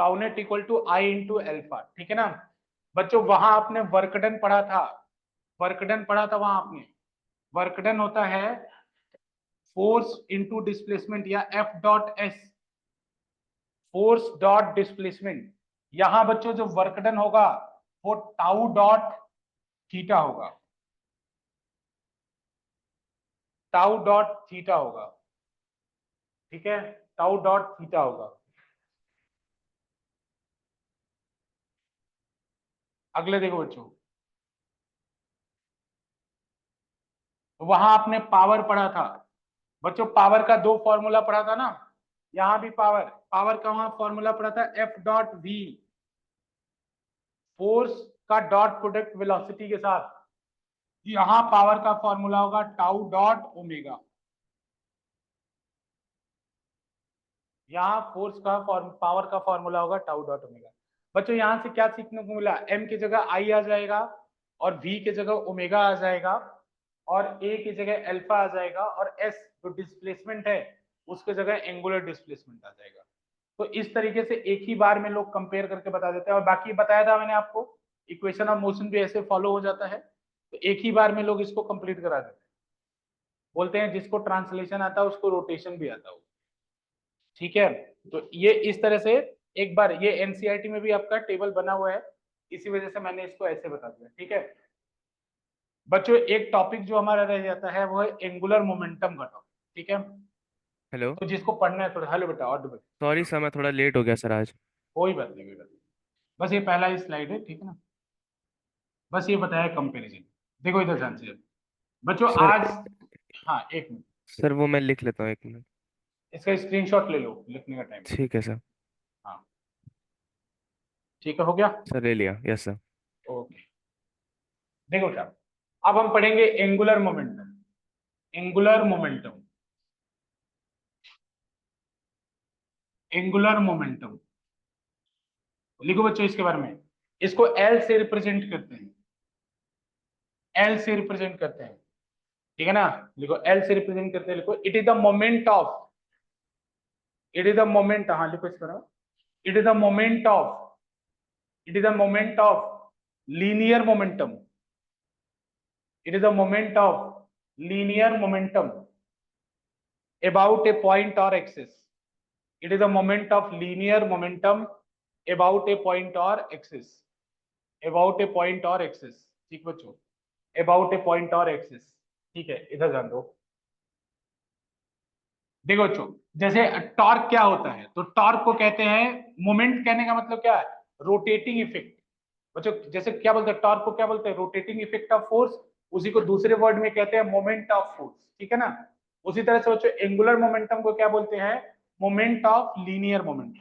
Tau net equal to I into alpha, ठीक है ना बच्चों। वहां आपने वर्क डन पढ़ा था, वर्क डन पढ़ा था वहां आपने। वर्क डन होता है फोर्स इंटू डिस्प्लेसमेंट या F dot S, force dot displacement. यहां बच्चों जो वर्क डन होगा वो टाउ डॉट थीटा होगा, टाउ डॉट थीटा होगा, ठीक है, टाउ डॉट थीटा होगा। अगले देखो बच्चों, वहां आपने पावर पढ़ा था बच्चों, पावर का दो फॉर्मूला पढ़ा था ना, यहां भी पावर, पावर का वहां फॉर्मूला पढ़ा था एफ डॉट वी, फोर्स का डॉट प्रोडक्ट वेलोसिटी के साथ। यहां पावर का फॉर्मूला होगा टाउ डॉट ओमेगा, यहाँ फोर्स का पावर का फॉर्मूला होगा टाउ डॉट ओमेगा। बच्चों यहां से क्या सीखने को मिला, एम की जगह आई आ जाएगा और वी की जगह ओमेगा आ जाएगा और ए की जगह अल्फा आ जाएगा और एस जो डिस्प्लेसमेंट है उसके जगह एंगुलर डिस्प्लेसमेंट आ जाएगा। तो इस तरीके से एक ही बार में लोग कंपेयर करके बता देते हैं। और बाकी बताया था मैंने आपको, इक्वेशन ऑफ मोशन भी ऐसे फॉलो हो जाता है, तो एक ही बार में लोग इसको कंप्लीट करा देते हैं। बोलते हैं जिसको ट्रांसलेशन आता है उसको रोटेशन भी आता है, ठीक है। तो ये इस तरह से एक बार, ये एनसीईआरटी में भी आपका टेबल बना हुआ है, इसी वजह से मैंने इसको ऐसे बता दिया, ठीक है। बच्चों एक टॉपिक जो हमारा रह जाता है वो है एंगुलर मोमेंटम का टॉपिक, ठीक है। हेलो। तो जिसको पढ़ना है थोड़ा, हेलो बेटा ऑडिबल, सॉरी सर, मैं थोड़ा लेट हो गया सर आज। कोई बात नहीं, कोई बात नहीं। बस ये पहला ही स्लाइड है, ठीक है ना, बस ये बताया कंपेरिजन। देखो इधर ध्यान से बच्चों सर आज, हाँ एक मिनट, सर वो मैं लिख लेता हूँ, 1 मिनट। इसका स्क्रीनशॉट ले लो, लिखने का टाइम। ठीक है सर। हाँ ठीक है, हो गया, सर ले लिया, यस सर। ओके। देखो क्या, अब हम पढ़ेंगे angular momentum, angular momentum, angular momentum. लिखो बच्चों इसके बारे में, इसको एल से रिप्रेजेंट करते हैं, एल से रिप्रेजेंट करते हैं, ठीक है ना। लिखो एल से रिप्रेजेंट करते हैं, लिखो it is the moment of, it is the moment, हाँ लिखो इसका नाम, it is the moment of, it is the moment of linear momentum, it is the moment of linear momentum about a point or axis, it is a moment of linear momentum about a point or axis, about a point or axis, ठीक बच्चों, about a point or axis, ठीक है। इधर ध्यान दो, देखो बच्चों, जैसे टॉर्क क्या होता है, तो टॉर्क को कहते हैं, मोमेंट कहने का मतलब क्या है, रोटेटिंग इफेक्ट। बच्चों जैसे क्या बोलते हैं, टॉर्क को क्या बोलते हैं, रोटेटिंग इफेक्ट ऑफ फोर्स, उसी को दूसरे वर्ड में कहते हैं मोमेंट ऑफ फोर्स, ठीक है ना। उसी तरह से बच्चों एंगुलर मोमेंटम को क्या बोलते हैं, मोमेंट ऑफ लीनियर मोमेंटम।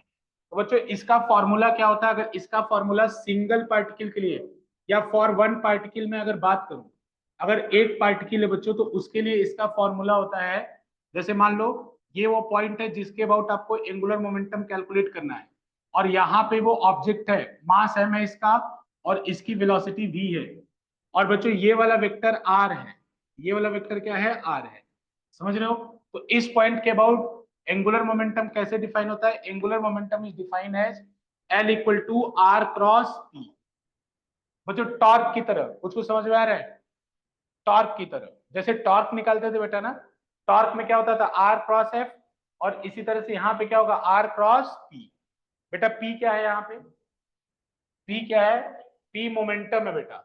तो बच्चों इसका फॉर्मूला क्या होता है, अगर इसका फॉर्मूला सिंगल पार्टिकल के लिए या फॉर वन पार्टिकल में अगर बात करूं, अगर एक पार्टिकल है बच्चों तो उसके लिए इसका फॉर्मूला होता है, जैसे मान लो ये वो पॉइंट है जिसके अबाउट आपको एंगुलर मोमेंटम कैलकुलेट करना है, और यहाँ पे वो ऑब्जेक्ट है, मास एम है इसका और इसकी वेलोसिटी v है, और बच्चों ये वाला वेक्टर r है, ये वाला वेक्टर क्या है, r है, समझ रहे हो। तो इस पॉइंट के अबाउट एंगुलर मोमेंटम कैसे डिफाइन होता है, angular momentum is defined as L equal to are cross P. बच्चों टॉर्क की तरह, कुछ कुछ समझ में आ रहा है, टॉर्क की तरह, जैसे टॉर्क निकालते थे बेटा ना, टॉर्क में क्या होता था, आर क्रॉस एफ, और इसी तरह से यहाँ पे क्या होगा, आर क्रॉस पी। बेटा पी क्या है यहाँ पे, पी क्या है, पी मोमेंटम है बेटा,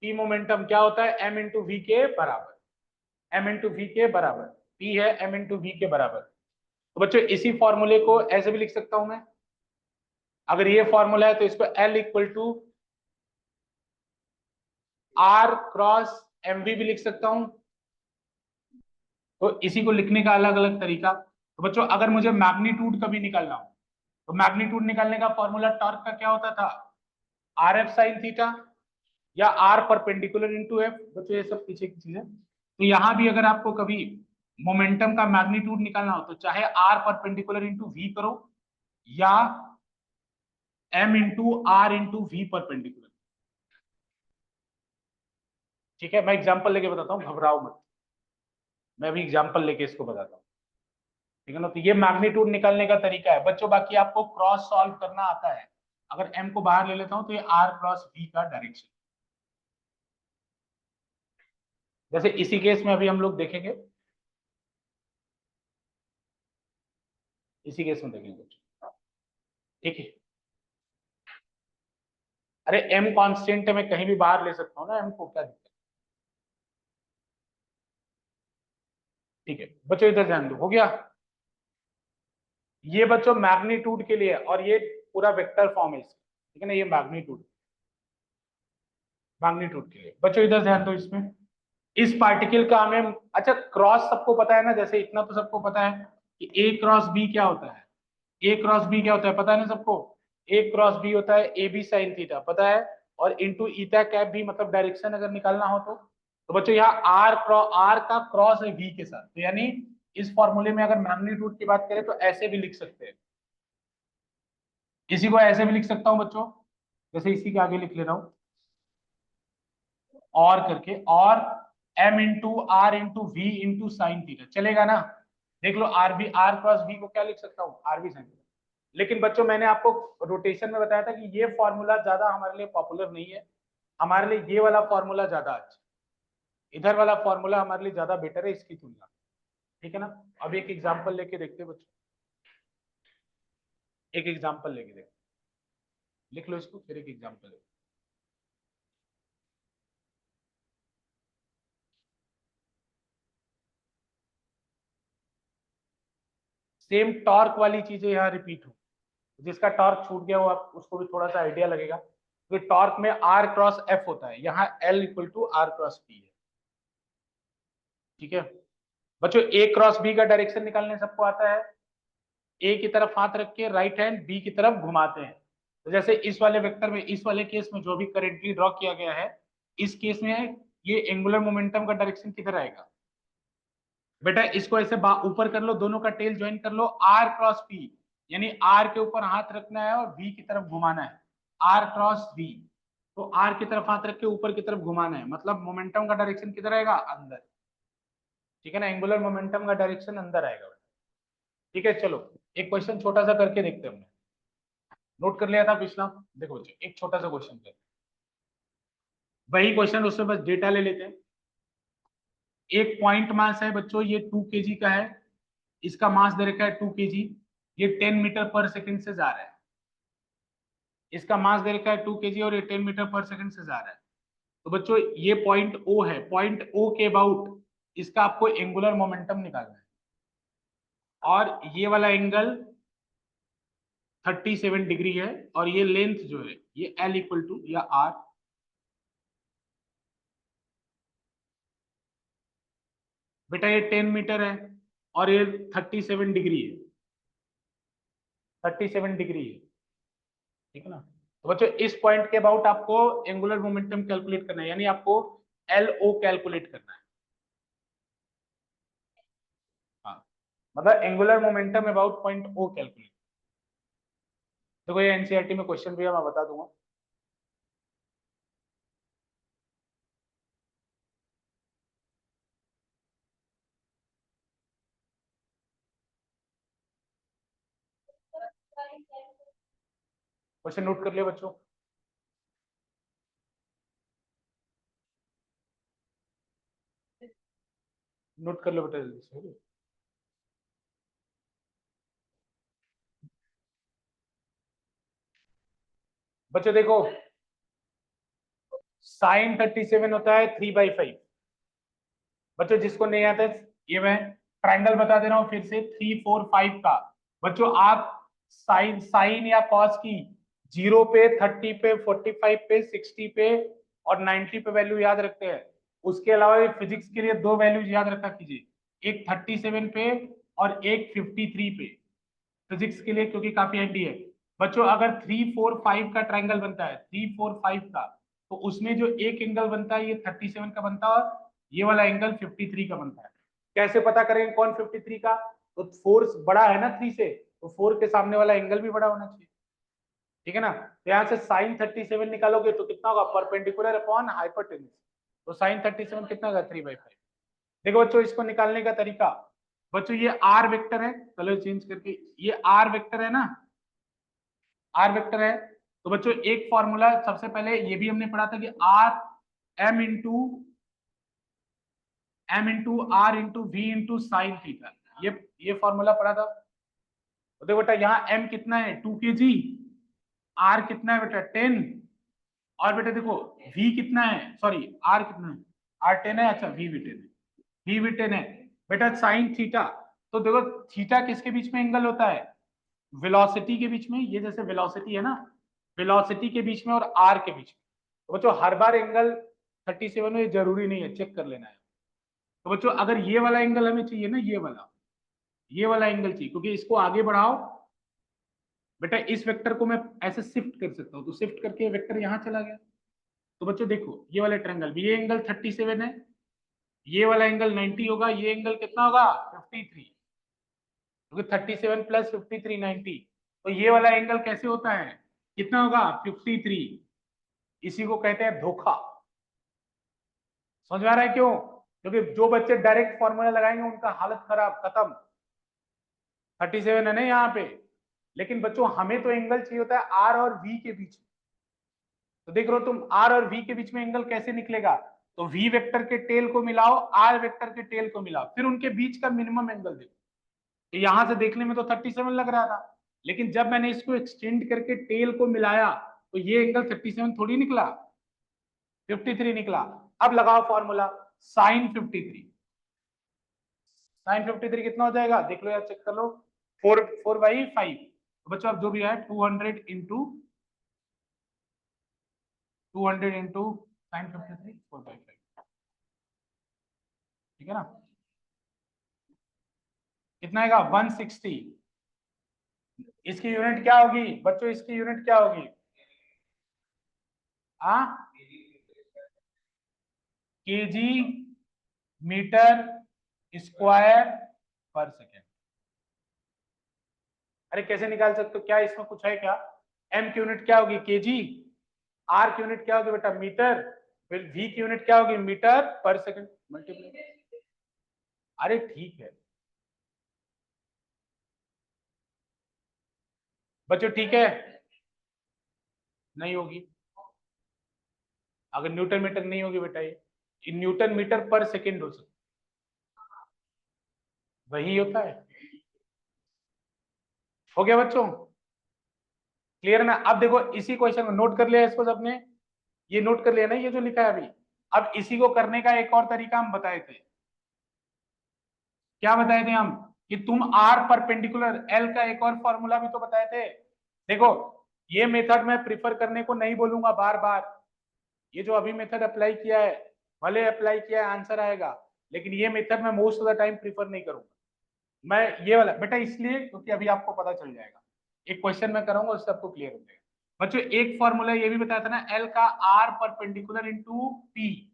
पी मोमेंटम क्या होता है, एम इंटू वी के बराबर, एम इंटू वी के बराबर, पी है एम इंटू वी के बराबर। तो बच्चों इसी फॉर्मूले को ऐसे भी लिख सकता हूं मैं, अगर ये फॉर्मूला है तो इसको L equal to are cross M V भी लिख सकता हूं। तो इसी को लिखने का अलग अलग तरीका। तो बच्चों अगर मुझे मैग्नीट्यूड कभी निकालना हो, तो मैग्नीट्यूड निकालने का फॉर्मूला टॉर्क का क्या होता था, आर एफ साइन थीटा या आर परपेंडिकुलर इंटू एफ। बच्चों ये सब पीछे की चीज है। तो यहां भी अगर आपको कभी मोमेंटम का मैग्नीट्यूड निकालना हो तो चाहे आर परपेंडिकुलर इंटू वी करो या M into R into V perpendicular, ठीक है। मैं एग्जांपल लेके बताता हूँ, घबराओ मत, मैं भी एग्जांपल लेके इसको बताता हूँ। ठीक है ना। तो ये मैग्नीट्यूड निकालने का तरीका है बच्चों। बाकी आपको क्रॉस सॉल्व करना आता है। अगर m को बाहर ले लेता हूं तो ये r क्रॉस v का डायरेक्शन, जैसे इसी केस में अभी हम लोग देखेंगे, इसी केस में देखेंगे बच्चों। ठीक है। अरे m कांस्टेंट है, मैं कहीं भी बाहर ले सकता हूँ ना m को, क्या दिक्कत। ठीक है बच्चों, इधर ध्यान दो, हो गया। ये बच्चों मैग्नीट्यूड के लिए, और ये पूरा वेक्टर फॉर्म है इसका, ठीक है ना। ये मैग्नीट्यूड, मैग्नीट्यूड के लिए बच्चों इधर ध्यान दो इसमें। इस पार्टिकल का हमें, अच्छा क्रॉस सबको पता है ना, जैसे इतना तो सबको पता है कि ए क्रॉस बी क्या होता है। ए क्रॉस बी क्या होता है पता है ना सबको। ए क्रॉस बी होता है ए बी साइन थीटा, पता है। और इंटू ईटा कैप भी, मतलब डायरेक्शन अगर निकालना हो तो बच्चों यहाँ आर का क्रॉस है वी के साथ, तो यानी इस फॉर्मूले में अगर मैग्नीट्यूड की बात करें तो ऐसे भी लिख सकते हैं। इसी को ऐसे भी लिख सकता हूं बच्चों, जैसे इसी के आगे लिख ले रहा हूं, और करके, और m into R into V into sine theta, चलेगा ना। देख लो R B, R cross V को क्या लिख सकता हूँ, आर बी साइन थीटा। लेकिन बच्चों मैंने आपको रोटेशन में बताया था कि ये फॉर्मूला ज्यादा हमारे लिए पॉपुलर नहीं है, हमारे लिए ये वाला फॉर्मूला ज्यादा अच्छा, इधर वाला फॉर्मूला हमारे लिए ज्यादा बेटर है इसकी तुलना। ठीक है ना। अब एक एग्जाम्पल लेके देखते हैं बच्चों, एक एग्जाम्पल लेके देखते, लिख लो इसको, फिर एक एग्जाम्पल। सेम टॉर्क वाली चीजें यहाँ रिपीट हो, जिसका टॉर्क छूट गया वो आप उसको भी थोड़ा सा आइडिया लगेगा। तो टॉर्क में आर क्रॉस एफ होता है, यहाँ L equal to are cross P है। ठीक है बच्चों, ए क्रॉस बी का डायरेक्शन निकालने सबको आता है। ए की तरफ हाथ रख के राइट हैंड बी की तरफ घुमाते हैं। तो जैसे इस वाले वेक्टर में, इस वाले केस में जो भी करेंटली ड्रॉ किया गया है, इस केस में ये एंगुलर मोमेंटम का डायरेक्शन किधर आएगा बेटा। इसको ऐसे ऊपर कर लो, दोनों का टेल ज्वाइन कर लो, आर क्रॉस पी, यानी आर के ऊपर हाथ रखना है और वी की तरफ घुमाना है, आर क्रॉस वी। तो आर की तरफ हाथ रख के ऊपर की तरफ घुमाना है, मतलब मोमेंटम का डायरेक्शन किधर आएगा, अंदर। ठीक है ना, एंगुलर मोमेंटम का डायरेक्शन अंदर आएगा। ठीक है चलो, एक क्वेश्चन छोटा सा करके देखते हैं। हमने नोट कर लिया था पिछला, देखो बच्चों एक छोटा सा क्वेश्चन कर, वही क्वेश्चन, उसमें बस डेटा ले लेते हैं। एक पॉइंट मास है बच्चों, ये 2 kg का है, इसका मास दे रखा है 2 kg, ये 10 मीटर पर सेकंड से जा रहा है। इसका मास दे रखा है 2 kg और ये 10 मीटर पर सेकंड से जा रहा है। तो बच्चों ये पॉइंट ओ है, पॉइंट ओ के अबाउट इसका आपको एंगुलर मोमेंटम निकालना है, और ये वाला एंगल 37 डिग्री है, और ये लेंथ जो है ये एल इक्वल टू या आर, बेटा ये 10 मीटर है और ये 37 डिग्री है, 37 डिग्री है। ठीक है ना। तो बच्चों इस पॉइंट के अबाउट आपको एंगुलर मोमेंटम कैलकुलेट करना है, यानी आपको एल ओ कैलकुलेट करना है। हाँ, मतलब angular momentum about point O calculate. देखो ये एनसीईआरटी में क्वेश्चन भी है, मैं बता दूंगा। क्वेश्चन नोट कर लिया बच्चों। नोट कर लो बेटा जल्दी से। बच्चों देखो, sin 37 होता है 3/5। बच्चों जिसको नहीं आता है, ये मैं ट्रायंगल बता दे रहा हूँ फिर से, 3 4 5 का। बच्चों आप साइन साइन या कॉस की 0 पे, 30 पे, 45 पे, 60 पे और 90 पे वैल्यू याद रखते हैं। उसके अलावा फिजिक्स के लिए दो वैल्यूज याद रखा कीजिए, एक 37 पे और एक 53 पे, फिजिक्स के लिए, क्योंकि काफी हैंडी है। बच्चों अगर 3 4 5 का ट्राइंगल बनता है, 3 4 5 का, तो उसमें जो एक एंगल बनता है ये 37 का बनता है, और ये वाला एंगल 53 का बनता है। कैसे पता करेंगे कौन 53 का, तो फोर्स बड़ा है ना 3 से, तो 4 के सामने वाला एंगल भी बड़ा होना चाहिए। ठीक है ना। तो यहाँ से साइन 37 निकालोगे तो कितना होगा, परपेंडिकुलर अपॉन हाइपोटेन्यूज, तो साइन 37 कितना होगा 3/5। देखो बच्चों इसको निकालने का तरीका, बच्चों ये आर वेक्टर है, कलर चेंज करके, ये आर वेक्टर है ना, आर वेक्टर है। तो बच्चों एक फॉर्मूला सबसे पहले ये भी हमने पढ़ा था कि R M into R into V into sine theta, ये फॉर्मूला पढ़ा था। तो देखो बेटा यहाँ एम कितना है 2 kg, आर कितना है बेटा 10, और बेटा देखो वी कितना है, सॉरी आर कितना है, आर 10 है, अच्छा वी भी 10 है, वी भी 10 है बेटा साइन थीटा। तो देखो थीटा किसके बीच में एंगल होता है, वेलोसिटी के बीच में, ये जैसे वेलोसिटी है ना, वेलोसिटी के बीच में और आर के बीच में। तो बच्चों हर बार एंगल 37 में जरूरी नहीं है, चेक कर लेना है। तो बच्चों अगर ये वाला एंगल हमें चाहिए ना, ये वाला एंगल चाहिए, क्योंकि इसको आगे बढ़ाओ बेटा, इस वेक्टर को मैं ऐसे शिफ्ट कर सकता हूँ, तो शिफ्ट करके वेक्टर यहाँ चला गया। तो बच्चों देखो ये वाला ट्रायंगल, ये एंगल 37 है, ये वाला एंगल 90 होगा, ये एंगल कितना होगा 53, क्योंकि 37 प्लस 53 90। तो ये वाला एंगल कैसे होता है, कितना होगा 53। इसी को कहते हैं धोखा। समझ में आ रहा है क्यों, क्योंकि जो बच्चे डायरेक्ट फॉर्मूला लगाएंगे उनका हालत खराब, खत्म। 37 है ना यहाँ पे, लेकिन बच्चों हमें तो एंगल चाहिए होता है आर और वी के बीच में। तो देख रहे हो तुम आर और वी के बीच में एंगल कैसे निकलेगा, तो वी वेक्टर के टेल को मिलाओ, आर वेक्टर के टेल को मिलाओ, फिर उनके बीच का मिनिमम एंगल देखो। तो यहां से देखने में तो 37 लग रहा था, लेकिन जब मैंने इसको एक्सटेंड करके टेल को मिलाया तो ये एंगल 37 थोड़ी निकला, 53 निकला। अब लगाओ फॉर्मूला साइन 53, साइन 53 कितना हो जाएगा देख लो यार, चेक कर लो, 4/5। तो बच्चों अब जो भी है 200 इंटू साइन 53 4/5, ठीक है ना, कितना आएगा 160। इसकी यूनिट क्या होगी बच्चों, इसकी यूनिट क्या होगी, हाँ केजी मीटर स्क्वायर पर सेकेंड। अरे कैसे निकाल सकते हो, क्या इसमें कुछ है क्या, एम की यूनिट क्या होगी केजी, आर की यूनिट क्या होगी बेटा मीटर, फिर वी की यूनिट क्या होगी मीटर पर सेकेंड मल्टीप्लाई। अरे ठीक है बच्चों, ठीक है, नहीं होगी, अगर न्यूटन मीटर नहीं होगी बेटा, ये न्यूटन मीटर पर सेकेंड हो सकता, वही होता है। हो गया बच्चों, क्लियर ना। अब देखो इसी क्वेश्चन को नोट कर लिया इसको सबने, ये नोट कर लिया ना ये जो लिखा है अभी। अब इसी को करने का एक और तरीका हम बताए थे, क्या बताए थे हम, कि तुम आर परपेंडिकुलर एल का एक और फॉर्मूला भी तो बताए थे। देखो ये मेथड मैं प्रिफर करने को नहीं बोलूंगा बार बार, ये जो अभी मेथड अप्लाई किया है, भले अप्लाई किया है आंसर आएगा, लेकिन ये मेथड मैं most of the time prefer नहीं करूंगा। मैं ये वाला बेटा इसलिए क्योंकि अभी आपको पता चल जाएगा, एक क्वेश्चन मैं करूंगा उससे आपको क्लियर हो जाएगा। बच्चों एक फॉर्मूला ये भी बताया था ना, एल का आर परपेंडिकुलर इंटू पी,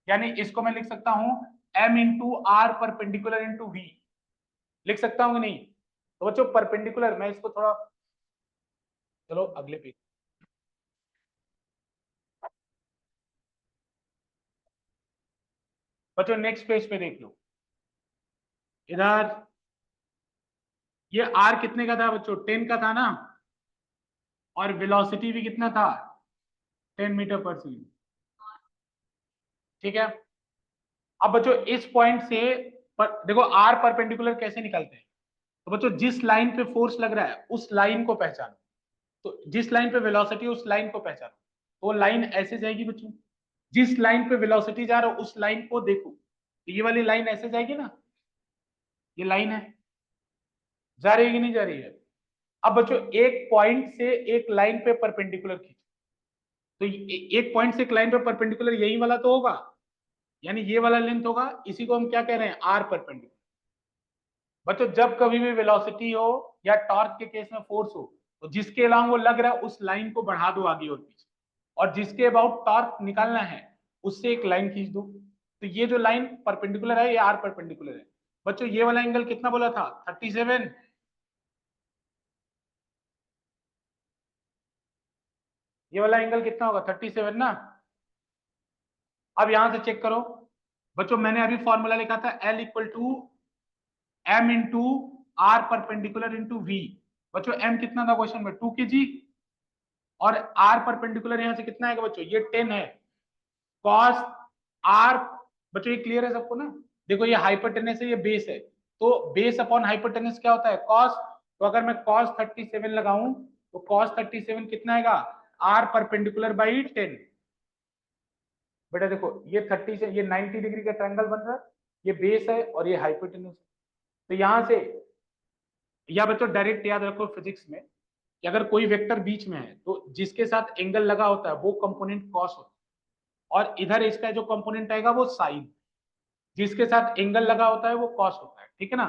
यानी इसको मैं लिख सकता हूं M into are perpendicular into V, लिख सकता हूं कि नहीं। तो बच्चों परपेंडिकुलर, मैं इसको थोड़ा, चलो अगले पेज, बच्चों नेक्स्ट पेज पे देख लो, इधर ये आर कितने का था बच्चों 10 का था ना, और वेलोसिटी भी कितना था 10 मीटर पर सेकेंड, ठीक है। अब बच्चों इस पॉइंट से देखो आर परपेंडिकुलर कैसे निकलते हैं, तो बच्चों जिस लाइन पे फोर्स लग रहा है उस लाइन को पहचानो, तो जिस लाइन पे वेलोसिटी उस लाइन को पहचानो, तो लाइन ऐसे जाएगी बच्चों, जिस लाइन पे वेलोसिटी जा रहा है उस लाइन को देखो, तो ये वाली लाइन ऐसे जाएगी ना, ये लाइन है, जा रही है कि नहीं जा रही है। अब बच्चों एक पॉइंट से एक लाइन पे परपेंडिकुलर खींचो, तो एक पॉइंट से एक लाइन पे परपेंडिकुलर यही वाला तो होगा, यानी ये वाला लेंथ होगा, इसी को हम क्या कह रहे हैं आर परपेंडिकुलर। बच्चों जब कभी भी वेलोसिटी हो या टॉर्क के केस में फोर्स हो, तो जिसके अलावा वो लग रहा है उस लाइन को बढ़ा दो आगे और पीछे, और जिसके अबाउट टॉर्क निकालना है उससे एक लाइन खींच दो। तो ये जो लाइन परपेंडिकुलर है ये आर परपेंडिकुलर है। बच्चों ये वाला एंगल कितना बोला था 37, ये वाला एंगल कितना होगा 37 ना। अब यहां से चेक करो बच्चों, मैंने अभी फॉर्मूला लिखा था L equal to m into r perpendicular into v। बच्चों m कितना था क्वेश्चन में 2 kg, और r परपेंडिकुलर यहां से कितना आएगा बच्चों, ये 10 है। कॉस r, बच्चों ये क्लियर है सबको ना? देखो ये हाइपोटेनस है, ये बेस है, तो बेस अपॉन हाइपोटेनस क्या होता है, कॉस। तो अगर मैं कॉस 37 लगाऊं तो कॉस 37 कितना आएगा, r परपेंडिकुलर बाई 10। बेटा देखो ये 30 से ये 90 डिग्री का ट्रायंगल बन रहा है, ये बेस है और ये हाइपोटेनस। तो यहां से, या बच्चों डायरेक्ट याद रखो फिजिक्स में कि अगर कोई वेक्टर बीच में है तो जिसके साथ एंगल लगा होता है वो कंपोनेंट कॉस होता है, और इधर इसका जो कंपोनेंट आएगा वो साइन। जिसके साथ एंगल लगा होता है वो कॉस होता है, ठीक है ना?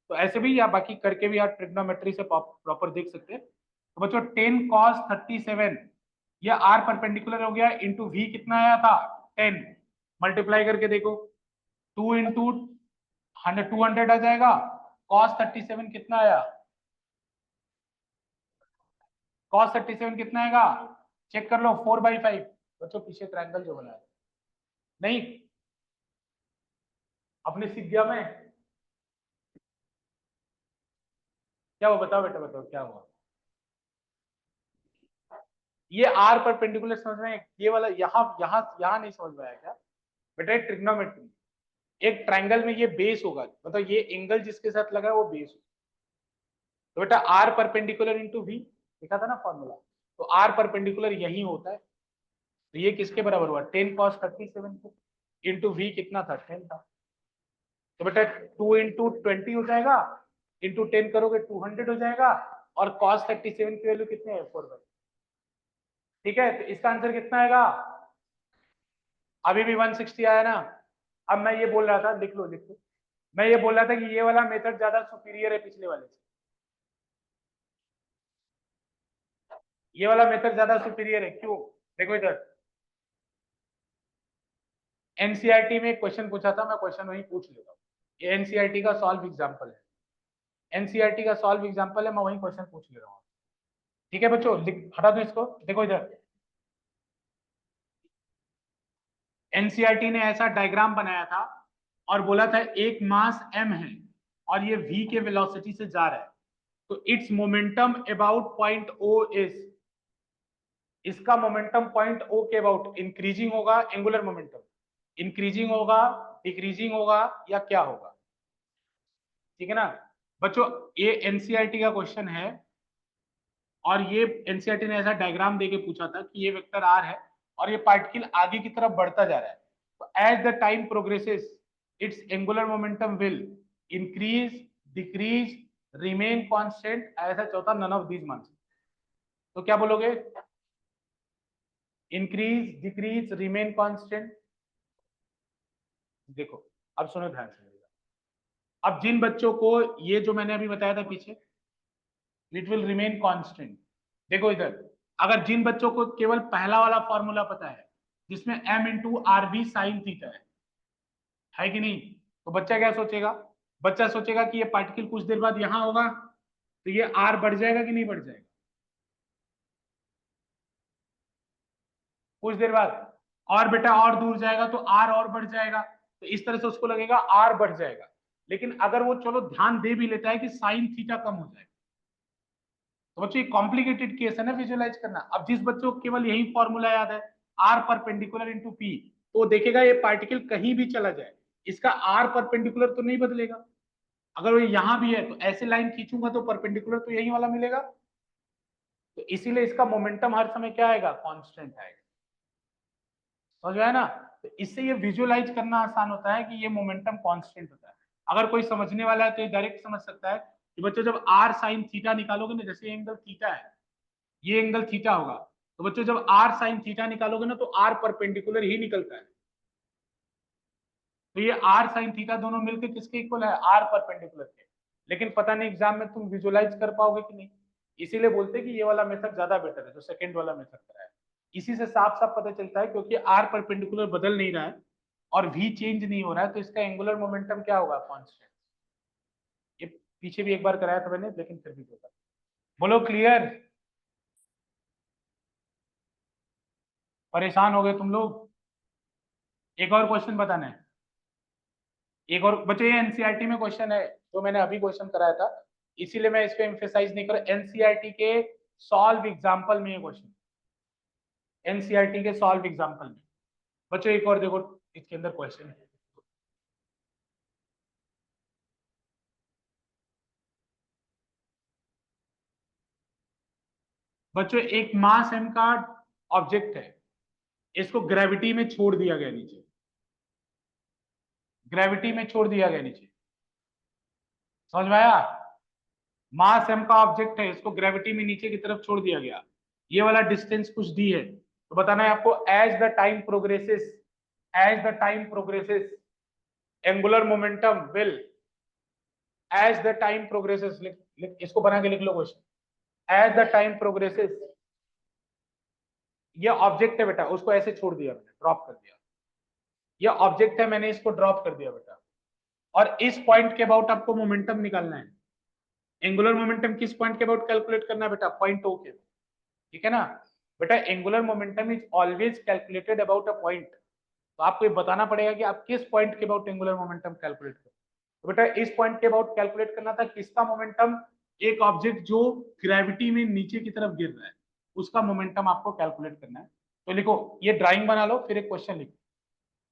तो ऐसे भी या बाकी करके भी आप ट्रिग्नोमेट्री से प्रॉपर देख सकते हैं। तो बच्चों 10 cos 37, ये आर परपेंडिकुलर हो गया, इंटू वी कितना आया था 10, मल्टीप्लाई करके देखो 2 इंटू 100 200 आ जाएगा। cos 37 कितना आया, cos 37 कितना आएगा, चेक कर लो 4/5। बच्चों पीछे ट्रायंगल जो बना है, नहीं अपने सीख गया मैं, क्या हुआ बताओ बेटा, बताओ क्या हुआ। ये आर परपेंडिकुलर समझ में, ये वाला यहाँ यहाँ यहाँ नहीं समझ में आया क्या बेटा, ट्रिग्नोमेट्री। एक ट्रायंगल में ये बेस होगा, मतलब ये एंगल जिसके साथ लगा है वो बेस होगा। तो बेटा आर परपेंडिकुलर इंटू वी, लिखा था ना फॉर्मूला, तो आर परपेंडिकुलर यही होता है। तो ये किसके बराबर हुआ, 10 cos 37 को, इंटू वी कितना था 10 था। तो बेटा 2 इंटू 20 हो जाएगा, इंटू 10 करोगे 200 हो जाएगा, और cos 37 की वैल्यू कितने है 4/5। ठीक है, तो इसका आंसर कितना आएगा, अभी भी 160 आया ना। अब मैं ये बोल रहा था, लिख लो लिख लो, मैं ये बोल रहा था कि ये वाला मेथड ज्यादा सुपीरियर है पिछले वाले से, ये वाला मेथड ज्यादा सुपीरियर है, क्यों? देखो इधर एनसीईआरटी में एक क्वेश्चन पूछा था, मैं क्वेश्चन वही पूछ लेता हूँ। ये एनसीईआरटी का सॉल्व एग्जांपल है, एनसीईआरटी का सॉल्व एग्जांपल है, मैं वही क्वेश्चन पूछ ले रहा हूँ। ठीक है बच्चों, हटा दो इसको, देखो इधर एनसीईआरटी ने ऐसा डायग्राम बनाया था और बोला था एक मास m है और ये v के वेलोसिटी से जा रहा है, तो it's momentum about point o is, इसका मोमेंटम पॉइंट o के अबाउट इंक्रीजिंग होगा, एंगुलर मोमेंटम इंक्रीजिंग होगा, डिक्रीजिंग होगा, या क्या होगा? ठीक है ना बच्चों, ये एनसीईआरटी का क्वेश्चन है, और ये एनसीईआरटी ने ऐसा डायग्राम देके पूछा था कि ये वेक्टर आर है और ये पार्टिकल आगे की तरफ बढ़ता जा रहा है, तो as the time progresses its angular momentum will increase, decrease, remain constant, ऐसा चौथा नन ऑफ दीज मंथ्स। तो क्या बोलोगे, इंक्रीज, डिक्रीज, रिमेन कांस्टेंट? देखो अब सुनो ध्यान से, अब जिन बच्चों को ये जो मैंने अभी बताया था पीछे, इट विल रिमेन कांस्टेंट। देखो इधर, अगर जिन बच्चों को केवल पहला वाला फॉर्मूला पता है जिसमें m into R B sine theta है कि नहीं, तो बच्चा क्या सोचेगा, बच्चा सोचेगा कि ये पार्टिकल कुछ देर बाद यहां होगा, तो ये r बढ़ जाएगा कि नहीं बढ़ जाएगा कुछ देर बाद, और बेटा और दूर जाएगा तो r और बढ़ जाएगा, तो इस तरह से उसको लगेगा r बढ़ जाएगा। लेकिन अगर वो चलो ध्यान दे भी लेता है कि साइन थीटा कम हो जाएगा, तो बच्चों ये कॉम्प्लिकेटेड केस है ना विजुअलाइज करना। अब जिस बच्चों को केवल यही फॉर्मूला याद है, आर परपेंडिकुलर इंटू पी, तो देखेगा ये पार्टिकल कहीं भी चला जाए, इसका आर परपेंडिकुलर तो नहीं बदलेगा। अगर वो यहाँ भी है तो ऐसे लाइन खींचूंगा तो परपेंडिकुलर तो यही वाला मिलेगा, तो इसीलिए इसका मोमेंटम हर समय क्या आएगा, कॉन्स्टेंट आएगा। समझ में आया ना? तो इससे ये विजुअलाइज करना आसान होता है कि ये मोमेंटम कॉन्स्टेंट होता है। अगर कोई समझने वाला है तो ये डायरेक्ट समझ सकता है कि बच्चों जब आर साइन थीटा निकालोगे ना, जैसे एंगल थीटा है, ये एंगल थीटा होगा, तो बच्चों जब आर साइन थीटा निकालोगे ना तो आर परपेंडिकुलर ही निकलता है, तो ये आर साइन थीटा दोनों मिलकर किसके इक्वल है, आर परपेंडिकुलर के। लेकिन पता नहीं एग्जाम में तुम विजुअलाइज कर पाओगे कि नहीं, इसीलिए बोलते हैं कि ये वाला मेथड ज्यादा बेटर है जो सेकंड वाला मेथड कराया। इसी से साफ साफ पता चलता है, क्योंकि आर परपेंडिकुलर बदल नहीं रहा है और वी चेंज नहीं हो रहा है, तो इसका एंगुलर मोमेंटम क्या होगा, कांस्टेंट। ये पीछे भी एक बार कराया था मैंने, लेकिन फिर भी होता। बोलो क्लियर, परेशान हो गए तुम लोग? एक और क्वेश्चन बताना है, एक और बच्चे, ये एनसीईआरटी में क्वेश्चन है जो मैंने अभी क्वेश्चन कराया था, इसीलिए मैं इस पे एम्फेसाइज नहीं कर रहा। एनसीईआरटी के सॉल्व एग्जांपल में ये क्वेश्चन, एनसीईआरटी के सॉल्व एग्जांपल में। बच्चों एक और देखो इसके अंदर क्वेश्चन है। बच्चों एक मास m का ऑब्जेक्ट है, इसको ग्रेविटी में छोड़ दिया गया नीचे, ग्रेविटी में छोड़ दिया गया नीचे, समझ में आया? मास m का ऑब्जेक्ट है, इसको ग्रेविटी में नीचे की तरफ छोड़ दिया गया, ये वाला डिस्टेंस कुछ दी है, तो बताना है आपको as the time progresses, as the time progresses angular momentum will, as the time progresses, इसको बना के लिख लो question, as the time progresses, ये ऑब्जेक्ट है बेटा, उसको ऐसे छोड़ दिया मैंने, ड्रॉप कर दिया, ये ऑब्जेक्ट है, मैंने इसको ड्रॉप कर दिया बेटा, और इस पॉइंट के अबाउट आपको मोमेंटम निकालना है। एंगुलर मोमेंटम किस पॉइंट के अबाउट कैलकुलेट करना है बेटा? पॉइंट ओ के, ठीक है ना बेटा? Angular momentum is always calculated about a point, तो आपको ये बताना पड़ेगा कि आप किस पॉइंट के अबाउट एंगुलर मोमेंटम कैलकुलेट करें। तो बेटा इस पॉइंट के अबाउट कैलकुलेट करना था किसका मोमेंटम? एक ऑब्जेक्ट जो ग्रेविटी में नीचे की तरफ गिर रहा है, उसका मोमेंटम आपको कैलकुलेट करना है। तो लिखो, ये ड्राइंग बना लो फिर एक क्वेश्चन लिखो,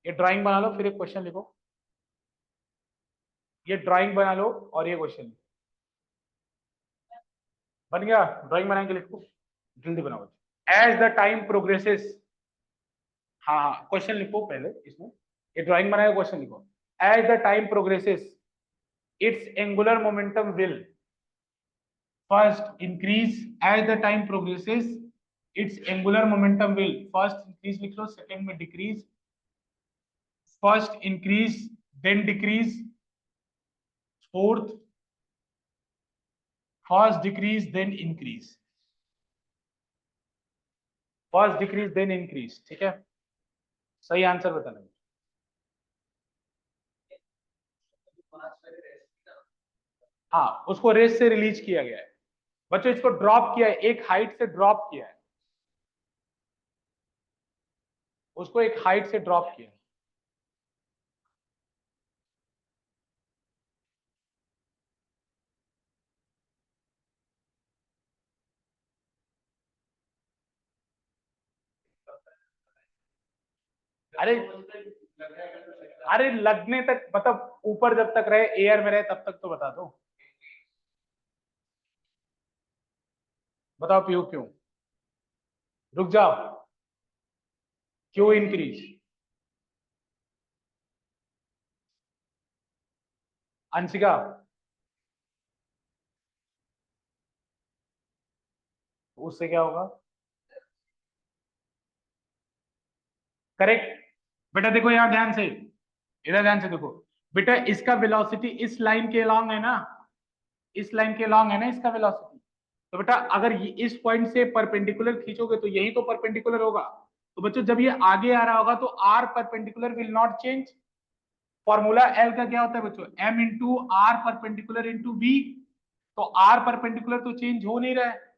ये ड्राइंग बना लो फिर एक क्वेश्चन लिखो, ये ड्राइंग बना लो और ये क्वेश्चन लिखो। बन गया? ड्राइंग बनाएंगे, लिखो जल्दी बनाओ। एज द टाइम प्रोग्रेसेस, हाँ हाँ क्वेश्चन लिखो पहले इसमें, ये ड्राइंग बनाएगा क्वेश्चन लिखो। As the time progresses its angular momentum will first increase, as the time progresses its angular momentum will first increase, लिख लो, second में decrease, first increase then decrease, fourth first decrease then increase, first decrease then increase, ठीक है? सही answer बताना। हाँ, उसको race से release किया गया है बच्चों, इसको ड्रॉप किया है, एक हाइट से ड्रॉप किया है, उसको एक हाइट से ड्रॉप किया है। अरे अरे लगने तक मतलब ऊपर जब तक रहे, एयर में रहे तब तक तो बता दो। बताओ पीयू क्यों? रुक जाओ, क्यों इंक्रीज? अंशिका, उससे क्या होगा? करेक्ट बेटा, देखो यहाँ ध्यान से, इधर ध्यान से देखो बेटा, इसका वेलोसिटी इस लाइन के लॉन्ग है ना, इस लाइन के लॉन्ग है ना इसका वेलोसिटी, तो बेटा अगर ये इस पॉइंट से परपेंडिकुलर खींचोगे तो यही तो परपेंडिकुलर होगा। तो बच्चों जब ये आगे आ रहा होगा तो R perpendicular will not change. Formula L का क्या होता है बच्चों? M into are perpendicular into V, तो आर परपेंडिकुलर तो चेंज हो नहीं रहा है,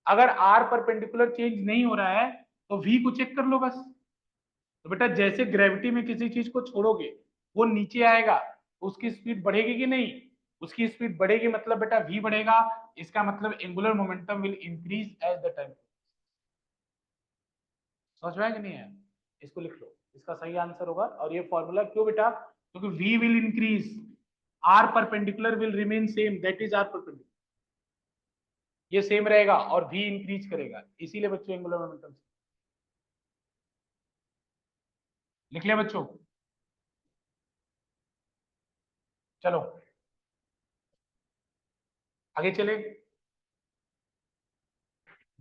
अगर आर परपेंडिकुलर चेंज नहीं हो रहा है तो वी को चेक कर लो बस। तो बेटा जैसे ग्रेविटी में किसी चीज को छोड़ोगे वो नीचे आएगा, उसकी स्पीड बढ़ेगी कि नहीं? उसकी स्पीड बढ़ेगी, मतलब बेटा v बढ़ेगा, इसका मतलब angular momentum will increase as the time. समझ में आया कि नहीं है? इसको लिख लो, इसका सही आंसर होगा। और ये फॉर्मूला क्यों बेटा? क्योंकि v will increase, r perpendicular will remain same, that is r perpendicular, ये सेम रहेगा और v इंक्रीज करेगा, इसीलिए बच्चों एंगुलर मोमेंटम। लिख लिया बच्चों? चलो आगे चले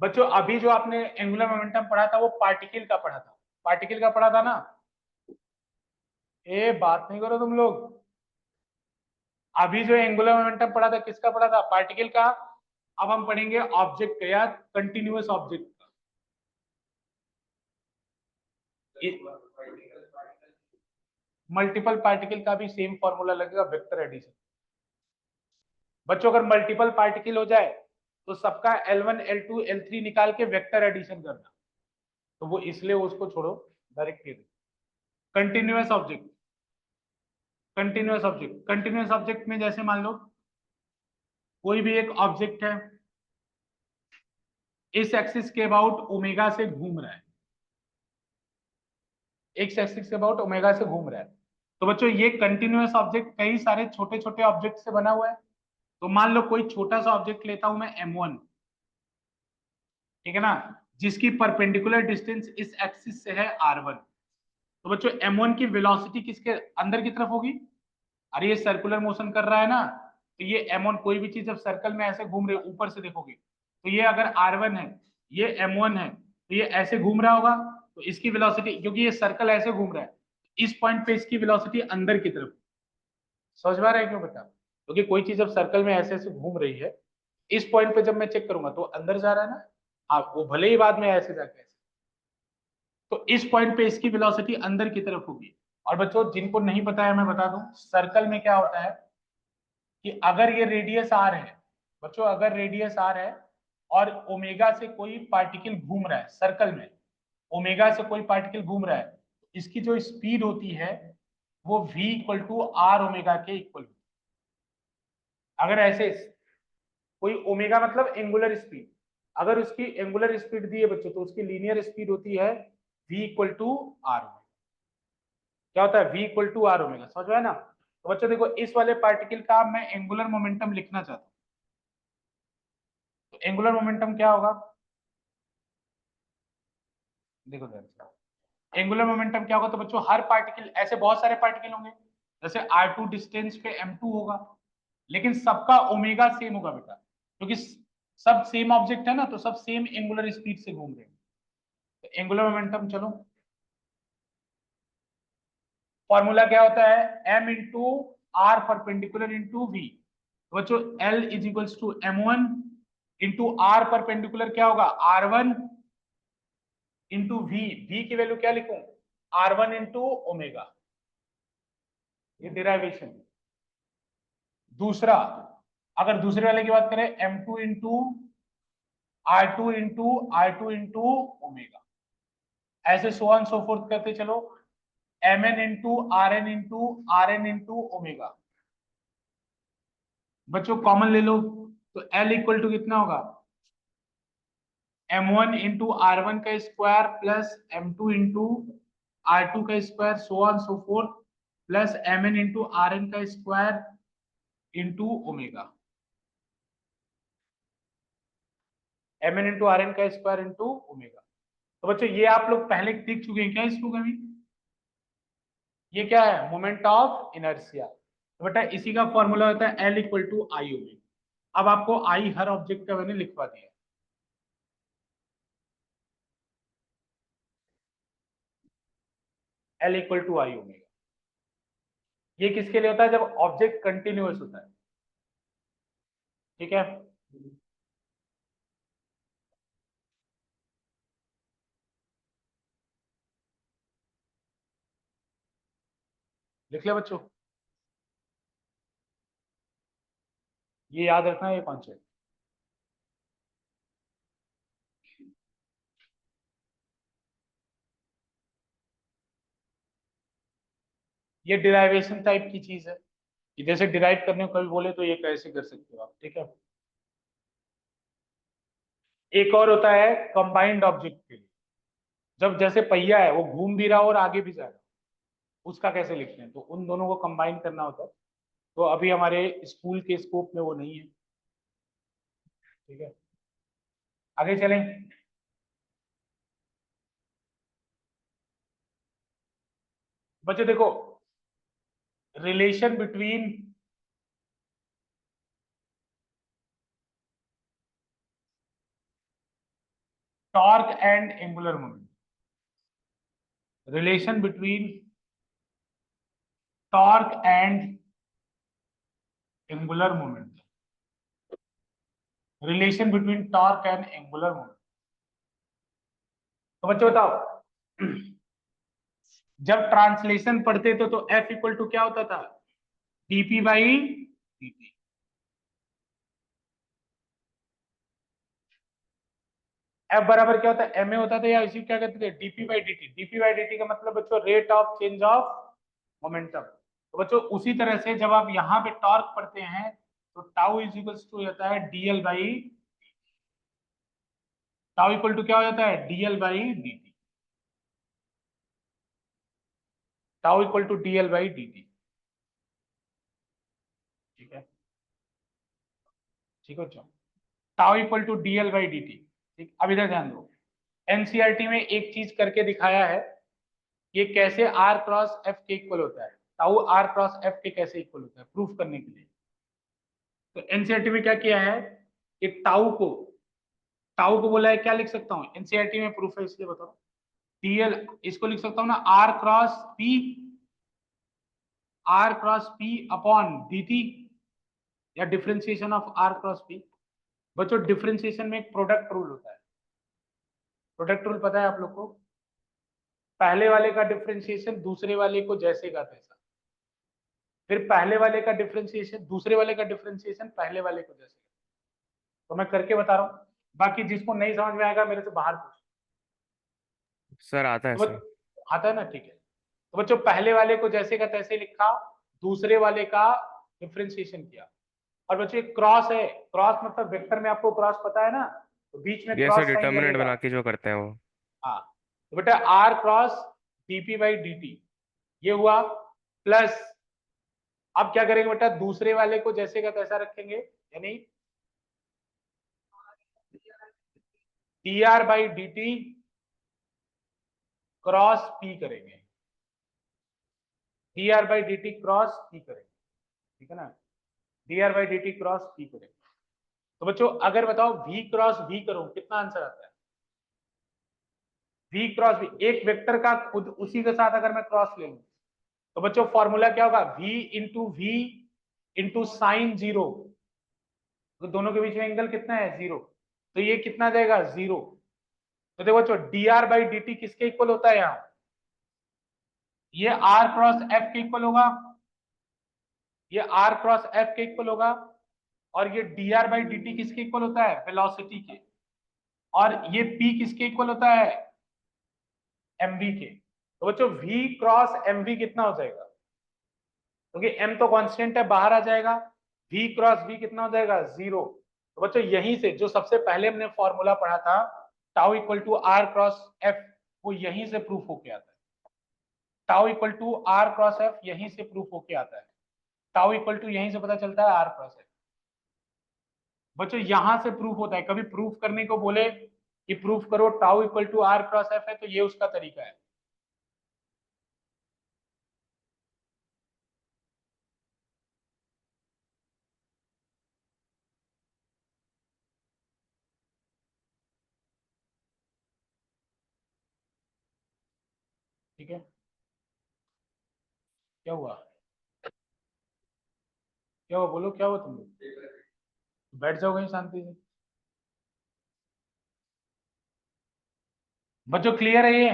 बच्चों। अभी जो आपने एंगुलर मोमेंटम पढ़ा था वो पार्टिकल का पढ़ा था, पार्टिकल का पढ़ा था ना? ए बात नहीं करो तुम लोग। अभी जो एंगुलर मोमेंटम पढ़ा था किसका पढ़ा था? पार्टिकल का। अब हम पढ़ेंगे ऑब्जेक्ट का या कंटिन्यूअस ऑब्जेक्ट का। मल्टीपल पार्टिकल का भी सेम फॉर्मूला लगेगा, वेक्टर एडिशन। बच्चों अगर मल्टीपल पार्टिकल हो जाए तो सबका L1 L2 L3 निकाल के वेक्टर एडिशन करना, तो वो इसलिए उसको छोड़ो, direct continuous object. Continuous object में जैसे मान लो कोई भी एक ऑब्जेक्ट है, इस एक्सिस के अबाउट ओमेगा से घूम रहा है, एक्स एक्सिस के अबाउट ओमेगा से घूम रहा है। तो बच्चों ये कंटिन्यूअस ऑब्जेक्ट कई सारे छोटे छोटे ऑब्जेक्ट से बना हुआ है। तो मान लो कोई छोटा सा ऑब्जेक्ट लेता हूं मैं m1, ठीक है ना, जिसकी परपेंडिकुलर डिस्टेंस इस एक्सिस से है r1। तो बच्चों m1 की वेलोसिटी किसके अंदर की तरफ होगी? अरे ये सर्कुलर मोशन कर रहा है ना, तो ये m1 कोई भी चीज जब सर्कल में ऐसे घूम रही है ऊपर से देखोगे, तो ये अगर r1 है, ये m1 है, तो ये ऐसे घूम रहा होगा, तो इसकी वेलोसिटी, क्योंकि ये सर्कल ऐसे घूम रहा है, इस पॉइंट पे इसकी वेलोसिटी अंदर की तरफ। समझ में आ रहा है क्यों बेटा? क्योंकि कोई चीज जब सर्कल में ऐसे ऐसे घूम रही है, इस पॉइंट पे जब मैं चेक करूंगा तो अंदर जा रहा है ना, हाँ वो भले ही बाद में ऐसे जाके ऐसे, तो इस पॉइंट पे इसकी वेलोसिटी अंदर की तरफ होगी। और बच्चों जिनको नहीं पता है मैं बता दूं, सर्कल में क्या होता है कि अगर ये रेडियस आर है, बच्चों अगर रेडियस आर है और ओमेगा से कोई पार्टिकल घूम रहा है सर्कल में, ओमेगा से कोई पार्टिकल घूम रहा है, तो इसकी जो स्पीड होती है वो v equal to are omega के इक्वल। अगर ऐसे कोई ओमेगा मतलब एंगुलर स्पीड, अगर उसकी एंगुलर स्पीड दी है बच्चों, तो उसकी लीनियर स्पीड होती है v इक्वल टू आर। क्या होता है? v equal to are omega. समझ में है ना? तो बच्चों देखो इस वाले पार्टिकल का मैं एंगुलर मोमेंटम लिखना चाहता हूँ, तो एंगुलर मोमेंटम क्या होगा? देखो एंगुलर मोमेंटम क्या होगा, तो बच्चों हर पार्टिकल, ऐसे बहुत सारे पार्टिकल होंगे, जैसे r2 डिस्टेंस पे m2 होगा, लेकिन सबका ओमेगा सेम होगा बेटा, क्योंकि सब सेम ऑब्जेक्ट है ना, तो सब सेम एंगुलर स्पीड से घूम रहे हैं। तो एंगुलर मोमेंटम चलो फॉर्मूला क्या होता है? m into are perpendicular into v. बच्चों L is equals to m1 into are perpendicular क्या होगा? r1 इंटू वी की वैल्यू क्या लिखूं? r1 इंटू ओमेगा, ये डिराइवेशन। दूसरा, अगर दूसरे वाले की बात करें, m2 into R two into omega, ऐसे सो ऑन सो फोर्थ करते चलो, mn into R N into omega. बच्चों कॉमन ले लो, तो L इक्वल टू कितना होगा? m1 इंटू आर वन का square plus m2 into R two का square so on so forth plus mn into R N का square into omega, mn into R N का square into omega. तो बच्चों ये आप लोग पहले देख चुके हैं क्या इसको कभी? ये क्या है? Moment of inertia. तो बेटा इसी का फॉर्मूला होता है L equal to I omega. अब आपको आई हर ऑब्जेक्ट का मैंने लिखवा दिया, L equal to I omega. ये किसके लिए होता है? जब ऑब्जेक्ट कंटिन्यूअस होता है, ठीक है। लिख लिया बच्चों? ये याद रखना है ये कॉन्सेप्ट। ये डिराइवेशन टाइप की चीज है, कि जैसे डिराइव करने को कभी बोले तो ये कैसे कर सकते हो आप, ठीक है। एक और होता है कंबाइंड ऑब्जेक्ट के लिए, जब जैसे पहिया है वो घूम भी रहा हो और आगे भी जा रहा हो, उसका कैसे लिखते हैं, तो उन दोनों को कंबाइन करना होता है। तो अभी हमारे स्कूल के स्कोप में वो नहीं है, ठीक है। आगे चलें। बच्चों देखो, relation between torque and angular moment, relation between torque and angular moment, relation between torque and angular moment. तो बच्चों बताओ, जब ट्रांसलेशन पढ़ते थे तो F इक्वल टू क्या होता था? dp by dt। F बराबर क्या होता है? ma होता था, या इसी क्या कहते थे? dp by dt। dp by dt का मतलब बच्चों rate of change of momentum. तो बच्चों उसी तरह से जब आप यहाँ पे टॉर्क पढ़ते हैं तो टाउ इज इक्वल टू हो जाता है dL by, tau equal to क्या हो जाता है dL by dt, tau equal to dL by dt। ठीक है, ठीक है बच्चों, tau equal to dL by dt। ठीक, अब इधर ध्यान दो, एनसीईआरटी में एक चीज करके दिखाया है, ये कैसे आर क्रॉस एफ के इक्वल होता है, टाउ आर क्रॉस एफ के कैसे इक्वल होता है प्रूफ करने के लिए। तो एनसीईआरटी में क्या किया है कि टाउ को बोला है, क्या लिख सकता हूँ एनसीईआरटी में प्रूफ है इसलिए बताओ, डीएल इसको लिख सकता हूँ ना r cross p, r cross p upon dt, या differentiation of r cross P. बच्चों डिफरेंशिएशन में एक प्रोडक्ट रूल होता है, प्रोडक्ट रूल पता है आप लोग को, पहले वाले का डिफरेंशिएशन दूसरे वाले को जैसे का तैसा, फिर पहले वाले का डिफरेंशिएशन दूसरे वाले का डिफरेंशिएशन पहले वाले को जैसे। तो मैं करके बता रहा हूँ, बाकी जिसको नहीं समझ में आएगा मेरे से बाहर पूछ। सर आता है तो सर। आता है ना, ठीक है। तो बच्चों पहले वाले को जैसे का तैसे लिखा, दूसरे वाले का डिफरेंशिएशन किया। और बच्चों क्रॉस है, क्रॉस मतलब वेक्टर में आपको क्रॉस पता है ना, तो बीच में ये सर क्रॉस साइन डिटर्मिनेंट लगेगा। बना के जो करते हैं वो। हाँ, तो बेटा r cross dp by dt ये हुआ, प्लस अब क्या करेंगे बेटा दूसरे वाले को जैसे का तैसा रखेंगे, यानी D R by D T cross P करेंगे, D R by D T cross P करेंगे, ठीक है ना, D R by D T cross P करेंगे। तो बच्चों अगर बताओ v क्रॉस v करो कितना आंसर आता है, v क्रॉस v एक वेक्टर का खुद उसी के साथ अगर मैं क्रॉस ले लूं तो बच्चों फॉर्मूला क्या होगा v इंटू साइन जीरो, तो दोनों के बीच में एंगल कितना है जीरो, तो ये कितना जाएगा जीरो। तो देखो बच्चों D R by D T किसके इक्वल होता है यहाँ, ये आर क्रॉस एफ के इक्वल होगा, ये आर क्रॉस एफ के इक्वल होगा, और ये D R by D T किसके इक्वल होता है वेलोसिटी के, और ये पी किसके इक्वल होता है एमवी के। तो बच्चों v क्रॉस एमवी कितना हो जाएगा, क्योंकि m तो कांस्टेंट है बाहर आ जाएगा, v क्रॉस v कितना हो जाएगा जीरो। तो बच्चों यहीं से जो सबसे पहले हमने फॉर्मूला पढ़ा था tau equal to are cross F, वो यहीं से प्रूफ होके आता है, tau equal to are cross F यहीं से प्रूफ होके आता है, टाउ इक्वल टू यहीं से पता चलता है आर क्रॉस एफ। बच्चों यहां से प्रूफ होता है, कभी प्रूफ करने को बोले कि प्रूफ करो tau equal to are cross F है तो ये उसका तरीका है। ठीक है, क्या हुआ, क्या हुआ बोलो, क्या हुआ तुम लोग, बैठ जाओ कहीं शांति से। बच्चों क्लियर है ये,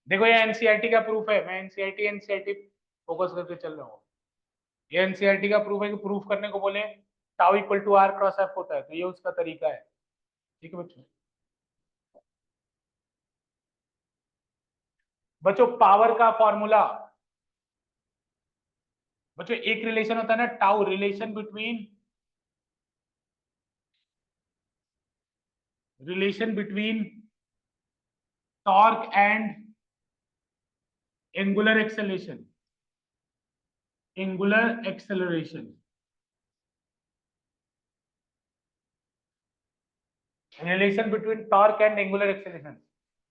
देखो ये एनसीईआरटी का प्रूफ है, मैं एनसीईआरटी फोकस करके चल रहा हूँ। ये एनसीईआरटी का प्रूफ है कि प्रूफ करने को बोले tau equal to are cross F होता है, तो ये उसका तरीका है। ठीक है बच्चों, बच्चों पावर का फॉर्मूला, बच्चों एक रिलेशन होता है ना tau, relation between torque and angular acceleration, angular acceleration, relation between torque and angular acceleration,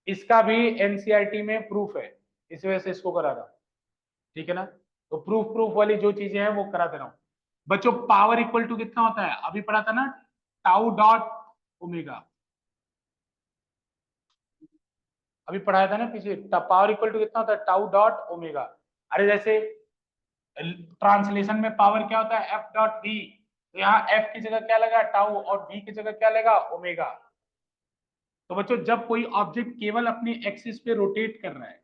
इसका भी एनसीईआरटी में प्रूफ है, इस वजह से इसको करा रहा हूं। ठीक है ना, तो प्रूफ प्रूफ वाली जो चीजें हैं वो करा दे रहा हूं। बच्चों पावर इक्वल टू कितना होता है, अभी पढ़ा था ना टाउ डॉट ओमेगा, अभी पढ़ाया था ना पीछे, पावर इक्वल टू कितना होता है टाउ डॉट ओमेगा। अरे जैसे ट्रांसलेशन में पावर क्या होता है एफ डॉट वी, तो यहाँ एफ की जगह क्या लगा टाउ और वी की जगह क्या लगा ओमेगा। तो बच्चों जब कोई ऑब्जेक्ट केवल अपने एक्सिस पे रोटेट कर रहा है,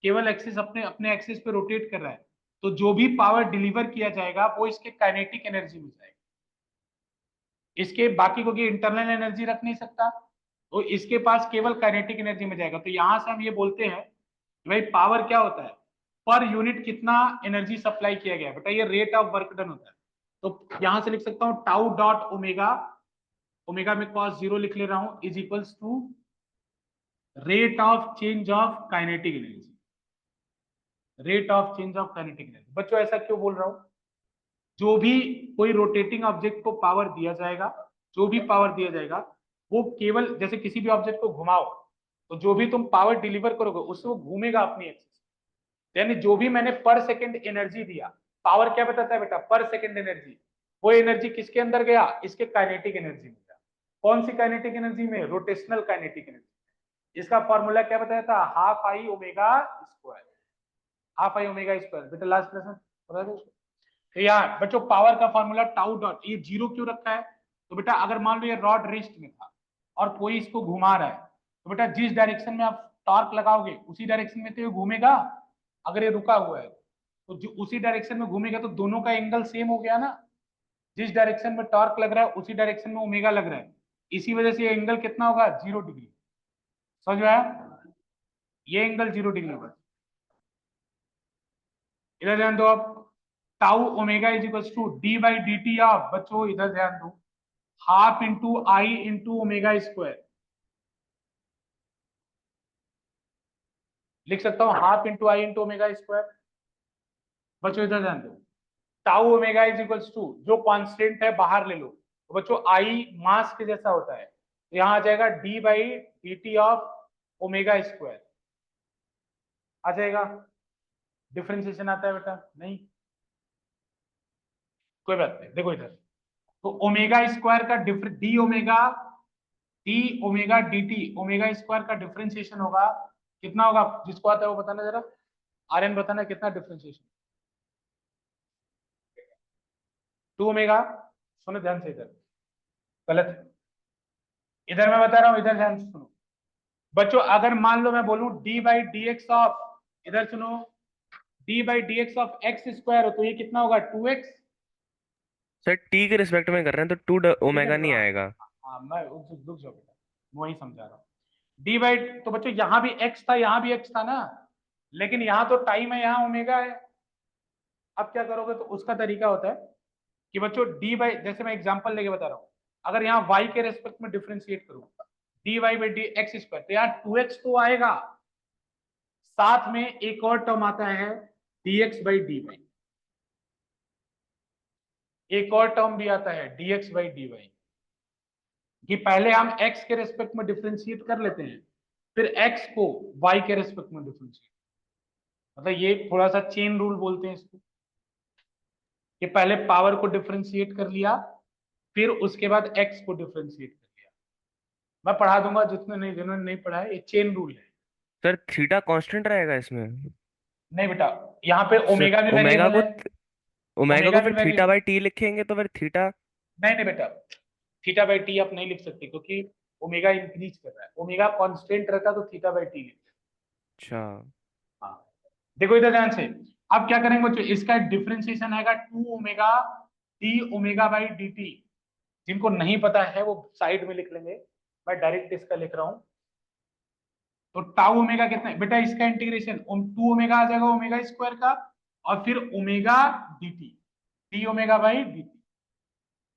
केवल एक्सिस अपने अपने एक्सिस पे रोटेट कर रहा है, तो जो भी पावर डिलीवर किया जाएगा वो इसके काइनेटिक एनर्जी में जाएगा, इसके बाकी को इंटरनल एनर्जी रख नहीं सकता, तो इसके पास केवल काइनेटिक एनर्जी में जाएगा। तो यहां से हम ये बोलते हैं कि भाई पावर क्या होता है, पर यूनिट कितना एनर्जी सप्लाई किया गया बेटा, ये रेट ऑफ वर्क डन होता है। तो यहां से लिख सकता हूं टाउ डॉट ओमेगा, ओमेगा में cos 0 लिख ले रहा हूं, is equals to rate of change of kinetic energy, rate of change of kinetic energy. बच्चों ऐसा क्यों बोल रहा हूं, जो भी कोई रोटेटिंग ऑब्जेक्ट को पावर दिया जाएगा, जो भी पावर दिया जाएगा वो केवल, जैसे किसी भी ऑब्जेक्ट को घुमाओ तो जो भी तुम पावर डिलीवर करोगे उससे वो घूमेगा अपनी एक्सिस, यानी जो भी मैंने पर सेकंड एनर्जी दिया, पावर क्या बताता है बेटा, पर सेकंड एनर्जी, वो एनर्जी किसके अंदर गया, इसके काइनेटिक एनर्जी में गया। कौन सी काइनेटिक एनर्जी में, रोटेशनल काइनेटिक एनर्जी। इसका फॉर्मूला क्या बताया था, half I omega square, half I omega square. बेटा लास्ट क्लास में बता दो। तो यार बच्चों पावर का फॉर्मूला टाउ डॉट, ये जीरो क्यों रखा है, तो बेटा अगर मान लो ये रॉड रेस्ट में था और कोई इसको घुमा रहा है, तो बेटा जिस डायरेक्शन में आप टॉर्क लगाओगे उसी डायरेक्शन में तो ये घूमेगा। अगर ये रुका हुआ है तो जो उसी डायरेक्शन में घूमेगा तो दोनों का एंगल सेम हो गया ना, जिस डायरेक्शन में टॉर्क लग रहा है उसी डायरेक्शन में ओमेगा लग रहा है, इसी वजह से ये एंगल कितना होगा, 0 डिग्री। समझ में आया, ये एंगल 0 डिग्री होगा। इधर ध्यान दो आप, tau omega is equal to d by D T of, बच्चों इधर ध्यान दो, half into I into omega square, लिख सकता हूं half into I into omega square. बच्चों इधर ध्यान दो, tau omega is equals to, जो कांस्टेंट है बाहर ले लो, तो बच्चों आई मास के जैसा होता है, तो यहां आ जाएगा D by D T of omega square आ जाएगा। डिफरेंशिएशन आता है बेटा, नहीं कोई बात नहीं, देखो इधर, तो ओमेगा स्क्वायर का D omega, D omega D T, omega square का डिफरेंशिएशन होगा कितना होगा, जिसको आता है वो बताना जरा, आर एन बताना कितना डिफरेंशिएशन, 2 ओमेगा। सुनो ध्यान से, इधर गलत है, इधर मैं बता रहा हूं, इधर ध्यान से सुनो बच्चों। अगर मान लो मैं बोलूं D by d x of, इधर सुनो, D by d x of x square हो तो ये कितना होगा, 2x। सर टी के रिस्पेक्ट में कर रहे हैं तो टू ठीक है ओमेगा नहीं हाँ, आएगा। हाँ मैं रुक जाओ बेटा, मैं वही समझा रहा हूँ। डी बाई, तो बच्चों यहाँ भी x था यहाँ भी x था ना, लेकिन यहाँ तो टाइम है यहाँ ओमेगा है। अब क्या करोगे, तो उसका तरीका होता है कि बच्चों डी बाई, जैसे मैं एग्जांपल लेके बता रहा हूँ, अगर यहाँ y के रेस्पेक्ट में डिफरेंशिएट करूँ d y by d x square, तो यहाँ 2x तो आएगा, साथ में एक और टर्म आता है dx बाई डी वाई, एक और टर्म भी आता है dx बाई डी वाई, कि पहले हम x के रेस्पेक्ट में डिफरेंशिएट कर लेते हैं, फिर x को y के रेस्पेक्ट में डिफरेंशिएट, मतलब ये थोड़ा सा चेन रूल बोलते हैं इसको, कि पहले पावर को डिफरेंशिएट कर लिया फिर उसके बाद x को डिफरेंशिएट कर लिया। मैं पढ़ा दूंगा जिन्होंने नहीं पढ़ा है, ये चेन रूल है। सर थीटा कांस्टेंट रहेगा इसमें। नहीं बेटा, यहाँ पे सर ओमेगा भी ओमेगा वेरिएबल को है, ओमेगा ओमेगा को भी फिर थीटा वेरिएबल, बाई टी लिखेंगे तो फिर थीटा। नहीं नहीं बेटा, थीटा बाई टी आप नहीं लिख सकते क्योंकि ओमेगा इंक्रीज कर रहा है, ओमेगा कांस्टेंट रहता तो थीटा बाई टी लिखते। अच्छा। हाँ देखो इधर ध्यान से, अब क्या करेंगे बच्चों, इसका डिफरेंशिएशन आएगा 2 omega D omega by D T. जिनको नहीं पता है वो साइड में लिख लेंगे, मैं डायरेक्ट इसका लिख रहा हूं। तो टाउ ओमेगा कितना है बेटा, इसका इंटीग्रेशन 2 ओमेगा आ जाएगा ओमेगा स्क्वायर का, और फिर omega D T, D omega by D T,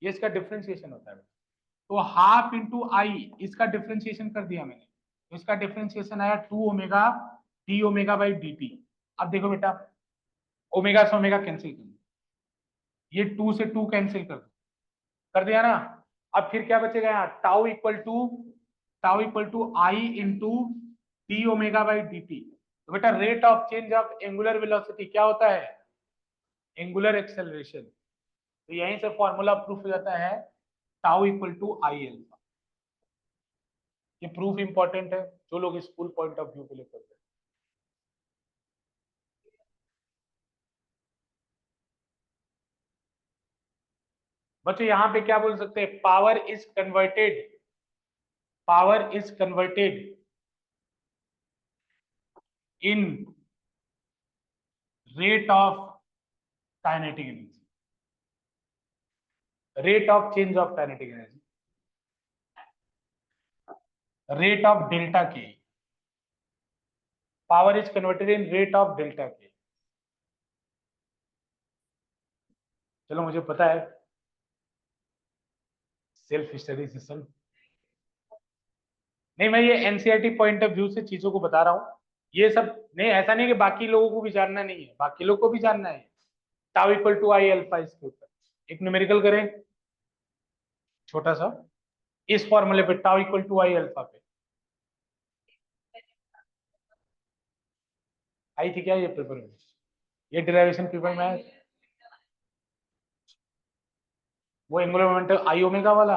ये इसका डिफरेंशिएशन होता है। तो हाफ इंटू आई, इसका डिफरेंशिएशन कर दिया मैंने, तो इसका डिफरेंशिएशन आया 2 omega D omega by D T. अब देखो बेटा, ओमेगा से ओमेगा कैंसिल कर दो, ये 2 से 2 कैंसिल कर दिया ना। अब फिर क्या बचेगा यहाँ, tau equal to I into d omega by D t. तो बेटा rate of change of angular velocity क्या होता है, एंगुलर एक्सेलरेशन। तो यहीं से फॉर्मूला प्रूफ हो जाता है, tau equal to I alpha. ये प्रूफ इंपॉर्टेंट है जो लोग स्कूल पॉइंट ऑफ व्यू के लिए करते हैं। बच्चों यहां पे क्या बोल सकते हैं, power is converted in rate of kinetic energy, rate of change of kinetic energy, rate of delta K, power is converted in rate of delta K. चलो मुझे पता है सेल्फ स्टडी सिस्टम, नहीं मैं ये एनसीईआरटी पॉइंट ऑफ व्यू से चीजों को बता रहा हूँ। ये सब नहीं, ऐसा नहीं कि बाकी लोगों को भी जानना नहीं है, बाकी लोगों को भी जानना है। Tau equal to I alpha, इसके ऊपर एक न्यूमेरिकल करें छोटा सा, इस फॉर्मूले पे tau equal to I alpha पे। आई थी क्या ये पेपर में? ये डिराइवेशन पेपर में आया था? वो एंगुलर मोमेंटम आई ओमेगा वाला।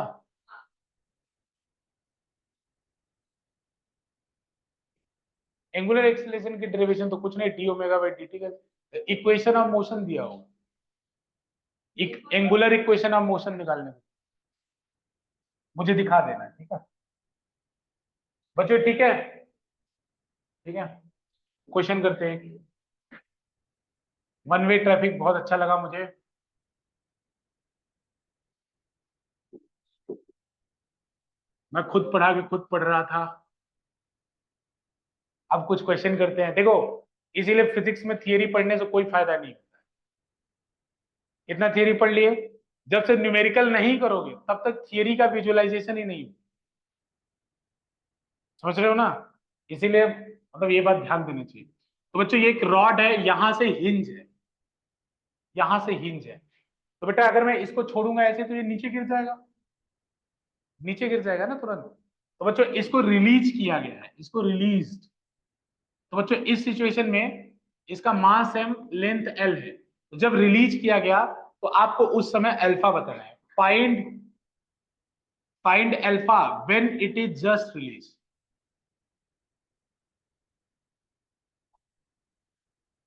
एंगुलर एक्सीलरेशन की डेरिवेशन तो कुछ नहीं, D omega by D T का इक्वेशन ऑफ मोशन दिया होगा, एक एंगुलर इक्वेशन ऑफ मोशन निकालने को मुझे दिखा देना, ठीक है बच्चों? ठीक है, ठीक है, क्वेश्चन करते हैं। वन वे ट्रैफिक बहुत अच्छा लगा मुझे। मैं खुद पढ़ा के खुद पढ़ रहा था। अब कुछ क्वेश्चन करते हैं, देखो इसीलिए फिजिक्स में थियरी पढ़ने से कोई फायदा नहीं होता। इतना थियरी पढ़ लिए, जब से न्यूमेरिकल नहीं करोगे तब तक थियरी का विजुअलाइजेशन ही नहीं होगा। समझ रहे हो ना? इसीलिए मतलब ये बात ध्यान देनी चाहिए। तो बच्चों ये एक रॉड है, यहां से हिंज है, यहां से हिंज है। तो बेटा अगर मैं इसको छोड़ूंगा ऐसे तो ये नीचे गिर जाएगा, नीचे गिर जाएगा ना तुरंत। तो बच्चों इसको रिलीज किया गया है, इसको रिलीज। तो बच्चों इस सिचुएशन में इसका मास एम लेंथ एल है, तो जब रिलीज किया गया तो आपको उस समय अल्फा बताना है। Find alpha when it is just release.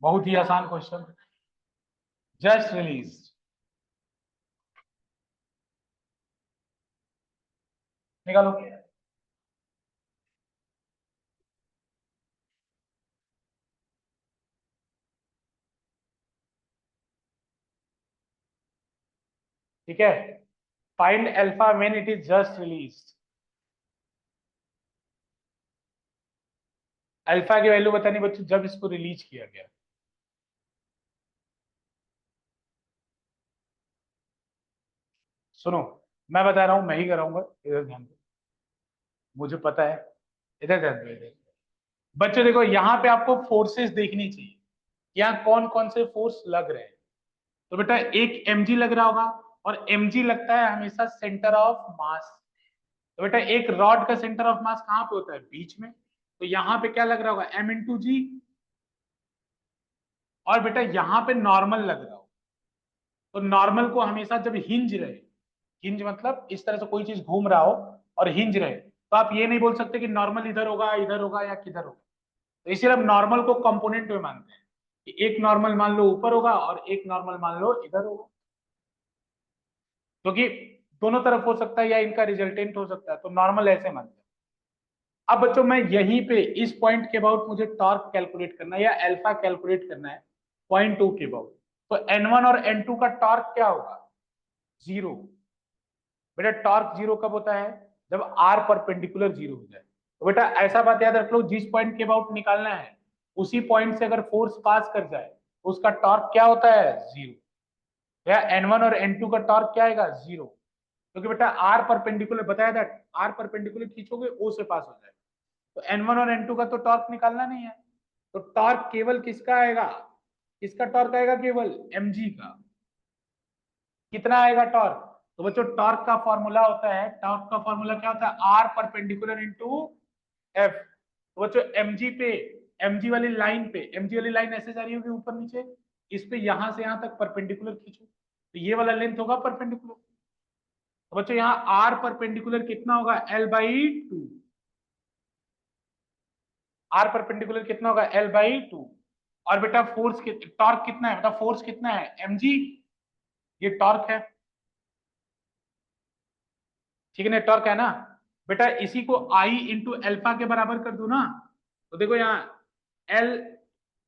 बहुत ही आसान क्वेश्चन, जस्ट रिलीज। निकालो। ठीक है, find alpha when it is just release. Alpha की वैल्यू बतानी बच्चों जब इसको रिलीज किया गया। सुनो, मैं बता रहा हूं, मैं ही कराऊंगा, इधर ध्यान दो, मुझे पता है। इधर ध्यान दो, इधर। बच्चों देखो यहाँ पे आपको फोर्सेस देखनी चाहिए, यहाँ कौन कौन से फोर्स लग रहे हैं। तो बेटा एक mg लग रहा होगा, और mg लगता है हमेशा सेंटर ऑफ मास। तो बेटा एक रॉड का सेंटर ऑफ मास कहाँ पे होता है? बीच में। तो यहाँ पे क्या लग रहा होगा? m इंटू जी। और बेटा यहाँ पे नॉर्मल लग रहा होगा। तो नॉर्मल को हमेशा जब हिंज रहे, हिंज मतलब इस तरह से कोई चीज घूम रहा हो और हिंज रहे, तो आप ये नहीं बोल सकते कि नॉर्मल इधर होगा या किधर होगा। तो इसीलिए हम नॉर्मल को कंपोनेंट में मानते हैं कि एक नॉर्मल मान लो ऊपर होगा और एक नॉर्मल मान लो इधर होगा, क्योंकि दोनों तरफ हो सकता है या इनका रिजल्टेंट हो सकता है, तो नॉर्मल ऐसे मानते हैं। अब बच्चों मैं यहीं पे इस पॉइंट के अबाउट मुझे टॉर्क कैलकुलेट करना है या अल्फा कैलकुलेट करना है, पॉइंट टू के अबाउट। तो N1 और N2 का टॉर्क क्या होगा? जीरो। बेटा टॉर्क जीरो कब होता है? जब आर परपेंडिकुलर जीरो हो जाए। तो बेटा ऐसा बात याद रख लो, जिस पॉइंट के अबाउट निकालना है उसी पॉइंट से अगर फोर्स पास कर जाए तो उसका टॉर्क क्या होता है? जीरो। या N1 और N2 का टॉर्क क्या आएगा? जीरो। क्योंकि बेटा आर परपेंडिकुलर बताया था, आर परपेंडिकुलर खींचोगे ओ से पास हो जाएगा। तो N1 और N2 का तो टॉर्क निकालना नहीं है, तो टॉर्क केवल किसका आएगा? किसका टॉर्क आएगा? केवल mg का। कितना आएगा टॉर्क? तो बच्चों टॉर्क का फॉर्मूला होता है, टॉर्क का फॉर्मूला क्या होता है? R perpendicular into F. तो बच्चों mg पे, mg वाली लाइन पे, mg वाली लाइन ऐसे जा रही होगी ऊपर नीचे, इस पे यहां से यहां तक परपेंडिकुलर खींचो, तो ये वाला लेंथ होगा परपेंडिकुलर। तो बच्चों यहाँ आर परपेंडिकुलर कितना होगा? L by two. R perpendicular कितना होगा? L by two. और बेटा फोर्स टॉर्क कितना है? बेटा फोर्स कितना है? mg। ये टॉर्क है, ठीक है ना? टॉर्क है ना? बेटा इसी को आई इंटू एल्फा के बराबर कर दू ना, तो देखो यहाँ L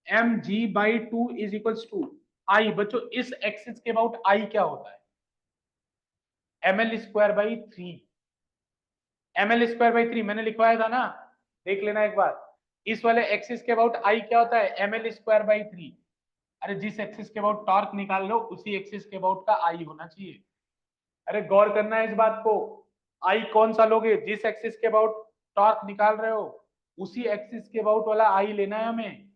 M G by two is equals to I. बच्चों इस एक्सिस के अबाउट आई क्या होता है? M L square by three. M L square by three मैंने लिखवाया था ना, देख लेना एक बार। इस वाले एक्सिस के अबाउट आई क्या होता है? M L square by three. अरे जिस एक्सिस के अबाउट टॉर्क निकाल लो उसी एक्सिस के अबाउट का आई होना चाहिए। अरे गौर करना है इस बात को, आई कौन सा लोगे, जिस एक्सिस के अबाउट टॉर्क निकाल रहे हो उसी एक्सिस के अबाउट वाला आई लेना है हमें।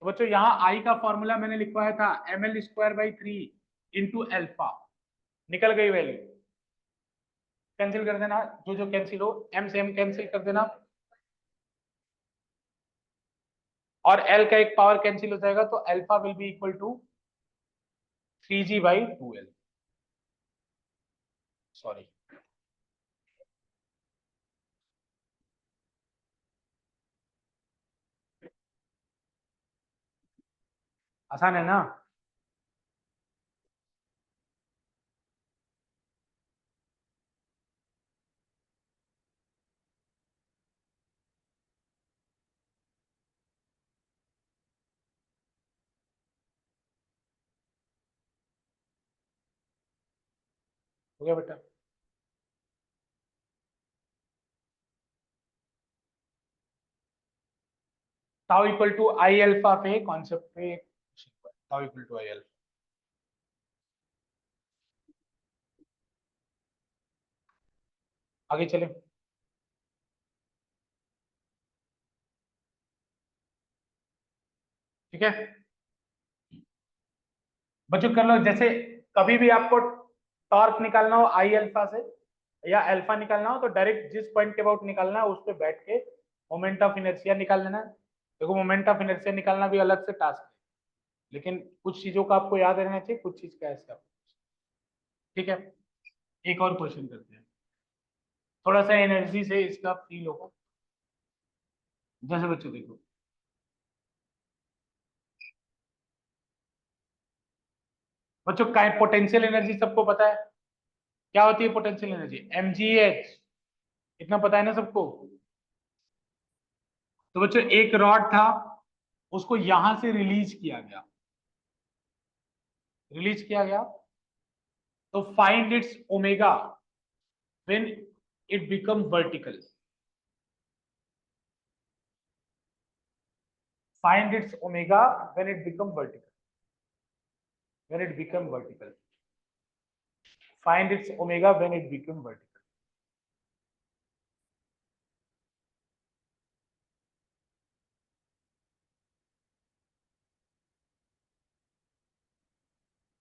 तो बच्चों यहाँ आई का फॉर्मूला मैंने लिखवाया था ml²/3 इंटू एल्फा, निकल गई वैल्यू, कैंसिल कर देना, जो जो कैंसिल हो एम से एम कैंसिल कर देना, और एल का एक पावर कैंसिल हो जाएगा, तो alpha will be equal to 3g/2l। Sorry, आसान है ना। हो गया बेटा। Tau equal to I alpha पे कॉन्सेप्ट पे, tau equal to I alpha. आगे चले। ठीक है बच्चों, कर लो। जैसे कभी भी आपको टॉर्क निकालना हो आई अल्फा से या अल्फा निकालना हो, तो डायरेक्ट जिस पॉइंट के अबाउट निकालना है उस पर बैठ के मोमेंट ऑफ इनर्शिया निकाल लेना है। देखो मोमेंट ऑफ इनर्शिया निकालना भी अलग से टास्क है, लेकिन कुछ चीजों का आपको याद रहना चाहिए, कुछ चीज का ऐसा। ठीक है, एक और क्वेश्चन करते हैं, थोड़ा सा एनर्जी से इसका फील होगा। जैसे बच्चों देखो, बच्चों का पोटेंशियल एनर्जी सबको पता है, क्या होती है पोटेंशियल एनर्जी, mgh, इतना पता है ना सबको। तो बच्चों एक रॉड था, उसको यहां से रिलीज किया गया, रिलीज किया गया, तो find its omega when it become vertical, find its omega when it become vertical, when it become vertical, find its omega when it become vertical.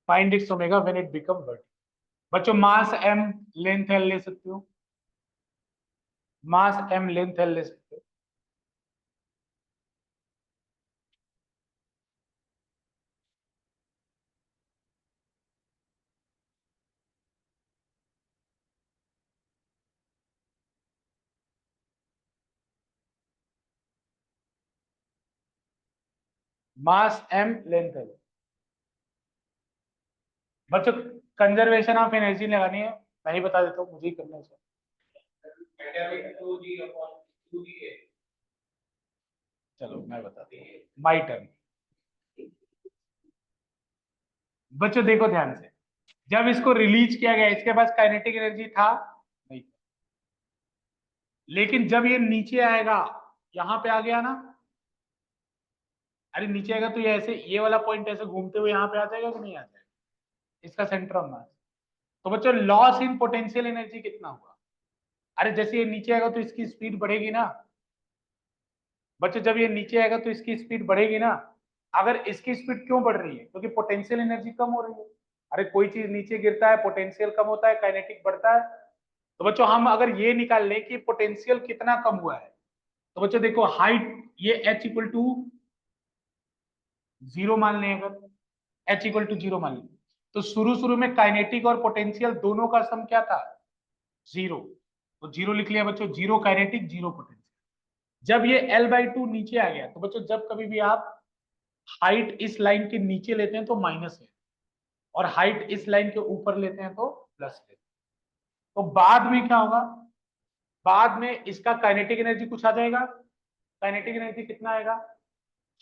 Find its omega when it become vertical. बच्चों मास m, length l ले सकते हो, मास m length l ले सकते हो। मास m length l। बच्चों conservation of energy लगानी है, मैं ही बता देता हूँ, मुझे ही करना है। चलो मैं बताता हूँ, माई टर्न। बच्चों देखो ध्यान से, जब इसको रिलीज किया गया इसके पास काइनेटिक एनर्जी था नहीं, लेकिन जब ये नीचे आएगा, यहाँ पे आ गया ना, अरे नीचे आएगा तो ये ऐसे, ये वाला पॉइंट ऐसे घूमते हुए यहाँ पे आ जाएगा कि नहीं आ जाएगा, इसका सेंटर ऑफ मास। तो बच्चों लॉस इन पोटेंशियल एनर्जी कितना हुआ, अरे जैसे ये नीचे आएगा तो इसकी स्पीड बढ़ेगी ना। बच्चों जब ये नीचे आएगा तो इसकी स्पीड बढ़ेगी ना। अगर इसकी स्पीड क्यों बढ़ रही है, क्योंकि पोटेंशियल एनर्जी कम हो रही है। अरे कोई चीज नीचे गिरता है पोटेंशियल कम होता है, काइनेटिक बढ़ता है। तो बच्चों हम अगर ये निकाल लें कि पोटेंशियल कितना कम हुआ है, तो बच्चों देखो हाइट, ये h इक्वल टू 0 मान लें, अगर h इक्वल टू 0 मान लें, तो शुरू शुरू में काइनेटिक और पोटेंशियल दोनों का सम क्या था, 0। तो 0 लिख लिया बच्चों, 0 काइनेटिक 0 पोटेंशियल। जब ये l/2 नीचे आ गया, तो बच्चों जब कभी भी आप हाइट इस लाइन के नीचे लेते हैं तो माइनस है, और हाइट इस लाइन के ऊपर लेते हैं तो प्लस लेते हैं। तो बाद में क्या होगा, बाद में इसका काइनेटिक एनर्जी कुछ आ जाएगा, काइनेटिक एनर्जी कितना आएगा,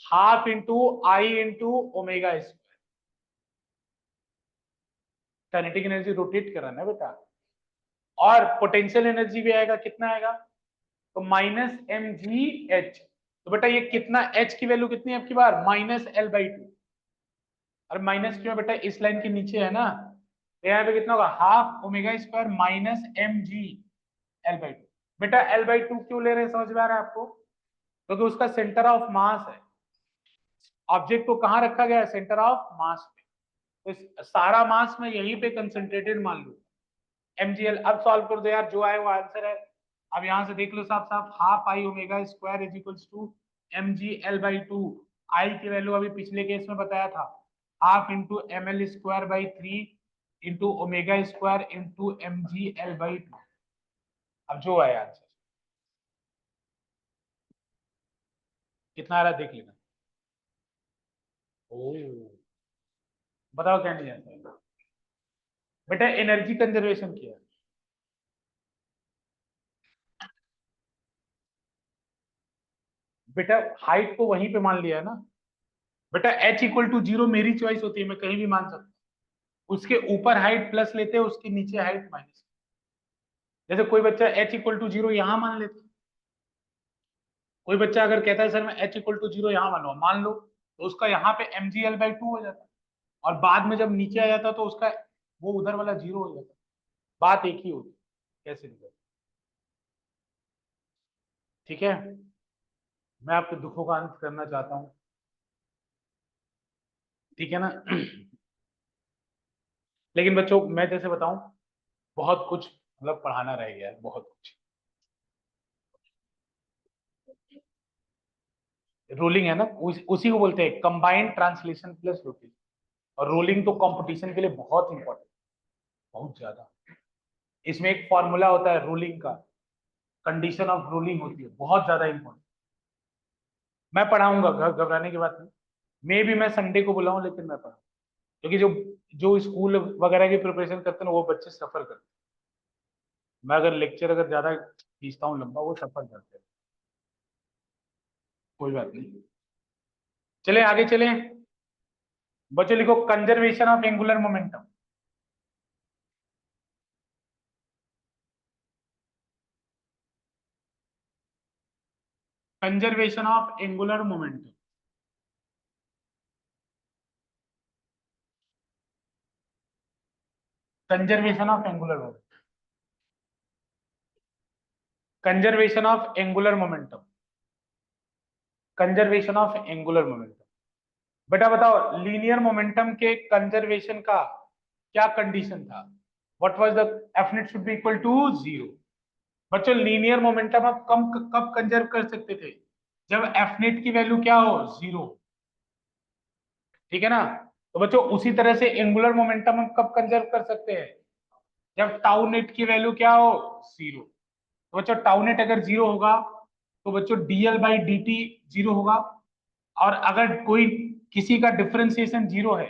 half into I into omega square. Kinetic energy rotate कर रहा है ना बेटा, और पोटेंशियल एनर्जी भी आएगा, कितना आएगा, तो -mgh। तो बेटा ये कितना, h की वैल्यू कितनी है आपकी बार, -l/2। और माइनस क्यों है बेटा, इस लाइन के नीचे है ना, तो यहाँ पे कितना होगा, half omega square minus m G L by two. बेटा एल बाई टू क्यों ले रहे हैं, समझ में आ रहा है आपको? क्योंकि उसका सेंटर ऑफ मास है, ऑब्जेक्ट को कहाँ रखा गया है, सेंटर ऑफ मास पे, तो इस सारा मास में यहीं पे कंसंट्रेटेड मान लो mgl। अब सॉल्व कर दो यार, जो आए वो आंसर है। अब यहां से देख लो साफ साफ, half I omega square is equals to M G L by two. I की वैल्यू अभी पिछले केस में बताया था, half into M L square by three into omega square into M G L by two. अब जो आए answer कितना आ रहा है देख लेना। ओ, बताओ क्या नहीं आता बेटा, एनर्जी कंजर्वेशन किया। बेटा हाइट को वहीं पे मान लिया है ना बेटा, h इक्वल टू जीरो मेरी चॉइस होती है, मैं कहीं भी मान सकता हूँ। उसके ऊपर हाइट प्लस लेते हैं, उसके नीचे हाइट माइनस। जैसे कोई बच्चा h इक्वल टू जीरो यहाँ मान लेता है, कोई बच्चा अगर कहता है सर मैं h इक्वल टू जीरो यहाँ मान लो, तो उसका यहाँ पे m G L by two हो जाता है, और बाद में जब नीचे आ जाता है तो उसका वो उधर वाला जीरो हो जाता है। बात एक ही होती है, कैसे निकल, ठीक है। मैं आपके दुखों का अंत करना चाहता हूँ, ठीक है ना। लेकिन बच्चों मैं जैसे बताऊं, बहुत कुछ मतलब पढ़ाना रह गया है, बहुत कुछ। रोलिंग है ना, उसी को बोलते हैं कंबाइंड ट्रांसलेशन प्लस रोटेशन। और रोलिंग तो कंपटीशन के लिए बहुत इंपॉर्टेंट, बहुत ज्यादा। इसमें एक फॉर्मूला होता है रोलिंग का, कंडीशन ऑफ रोलिंग होती है, बहुत ज्यादा इंपॉर्टेंट। मैं पढ़ाऊंगा, घबराने की बात नहीं। मे भी मैं संडे को बुलाऊं, लेकिन मैं पढ़ाऊँ, क्योंकि जो जो स्कूल वगैरह की प्रिपरेशन करते हैं ना, वो बच्चे सफर करते हैं। मैं अगर लेक्चर अगर ज्यादा खींचता हूँ लंबा, वो सफर करते हैं। कोई बात नहीं, चले आगे चले। बच्चों लिखो conservation of angular momentum. Conservation of angular momentum, conservation of angular momentum, conservation of angular momentum, conservation of angular momentum. बेटा बताओ, लीनियर मोमेंटम के कंजर्वेशन का क्या कंडीशन था? What was the, F net should be equal to zero. बच्चों linear momentum आप कम कब कंजर्व कर सकते थे? जब एफ नेट की वैल्यू क्या हो, जीरो, ठीक है ना। तो बच्चों उसी तरह से एंगुलर मोमेंटम हम कब कंजर्व कर सकते हैं? जब टाउ नेट की वैल्यू क्या हो, जीरो। तो बच्चों टाउ नेट अगर जीरो होगा, तो बच्चों DL by D T zero होगा। और अगर कोई किसी का डिफरेंशिएशन जीरो है,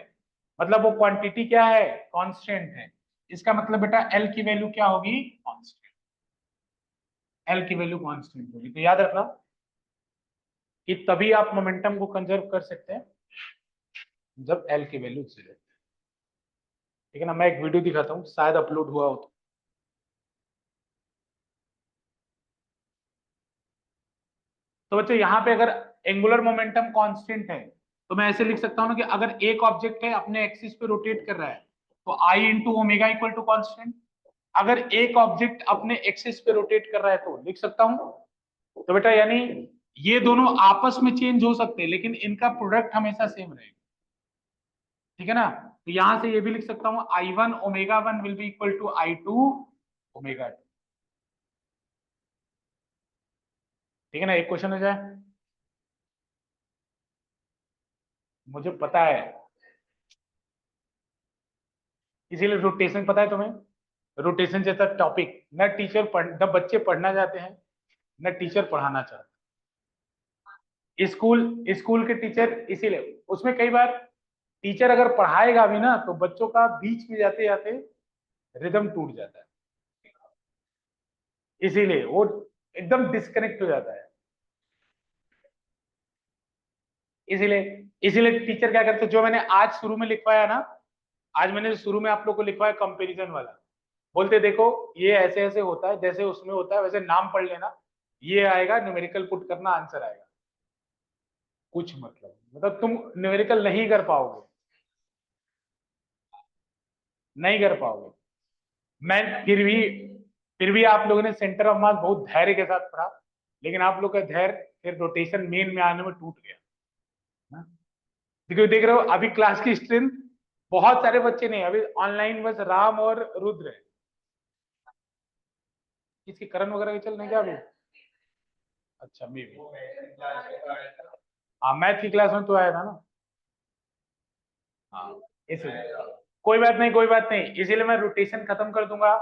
मतलब वो क्वांटिटी क्या है, कांस्टेंट है, इसका मतलब बेटा एल की वैल्यू क्या होगी, कांस्टेंट। एल की वैल्यू कांस्टेंट होगी, तो याद रखना कि तभी आप मोमेंटम को कंजर्व कर सकते हैं जब एल की वैल्यू जीरो। ठीक है ना, मैं एक वीडियो दिखाता हूँ, शायद अपलोड हुआ हो तो बच्चों यहाँ पे अगर एंगुलर मोमेंटम कांस्टेंट है, तो मैं ऐसे लिख सकता हूँ ना कि अगर एक ऑब्जेक्ट है अपने एक्सिस पे रोटेट कर रहा है, तो I into omega equal to constant. अगर एक ऑब्जेक्ट अपने एक्सिस पे रोटेट कर रहा है तो लिख सकता हूँ। तो बेटा यानी ये दोनों आपस में चेंज हो सकते हैं, लेकिन इनका प्रोडक्ट हमेशा सेम रहेगा, ठीक है ना। तो यहां से ये भी लिख सकता हूँ, I one omega one will be equal to I two omega two. ठीक है ना, एक क्वेश्चन हो जाए। मुझे पता है, इसीलिए रोटेशन पता है तुम्हें, रोटेशन जैसा टॉपिक न टीचर पढ़ न बच्चे पढ़ना चाहते हैं, न टीचर पढ़ाना चाहते। स्कूल स्कूल के टीचर इसीलिए उसमें कई बार टीचर अगर पढ़ाएगा भी ना, तो बच्चों का बीच में जाते जाते रिदम टूट जाता है, इसीलिए वो एकदम डिस्कनेक्ट हो जाता है। इसीलिए इसीलिए टीचर क्या करते हैं, जो मैंने आज शुरू में लिखवाया ना, आज मैंने शुरू में आप लोग को लिखवाया कंपैरिजन वाला, बोलते देखो ये ऐसे ऐसे होता है, जैसे उसमें होता है वैसे नाम पढ़ लेना, ये आएगा न्यूमेरिकल पुट करना, आंसर आएगा। कुछ मतलब तुम न्यूमेरिकल नहीं कर पाओगे, नहीं कर पाओगे। मैं फिर भी आप लोगों ने सेंटर ऑफ मास बहुत धैर्य के साथ पढ़ा, लेकिन आप लोग का धैर्य फिर रोटेशन मेन में आने में टूट गया ना। क्योंकि देख रहे हो अभी क्लास की स्ट्रेंथ बहुत सारे बच्चे नहीं, अभी ऑनलाइन बस राम और रुद्र है। किसकी करण वगैरह के चल रहे हैं क्या अभी? अच्छा मे भी, हाँ मैथ की क्लास में तो आया था ना। हाँ इसलिए कोई बात नहीं, कोई बात नहीं, इसीलिए मैं रोटेशन खत्म कर दूंगा।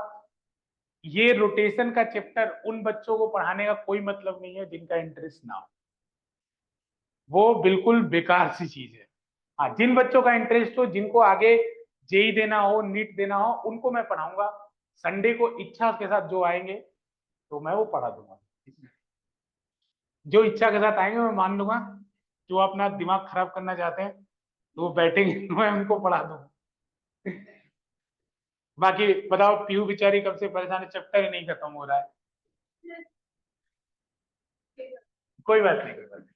ये रोटेशन का चैप्टर उन बच्चों को पढ़ाने का कोई मतलब नहीं है जिनका इंटरेस्ट ना हो, वो बिल्कुल बेकार सी चीज है। हाँ जिन बच्चों का इंटरेस्ट हो, जिनको आगे जेई देना हो, नीट देना हो, उनको मैं पढ़ाऊंगा। संडे को इच्छा के साथ जो आएंगे तो मैं वो पढ़ा दूंगा। जो इच्छा के साथ आएंगे मैं मान लूंगा, जो अपना दिमाग खराब करना चाहते हैं तो वो बैठेंगे मैं उनको पढ़ा दूंगा। बाकी बताओ, पीयू बेचारी कब से परेशान है, चैप्टर ही नहीं खत्म हो रहा है। कोई बात नहीं, कोई बात नहीं।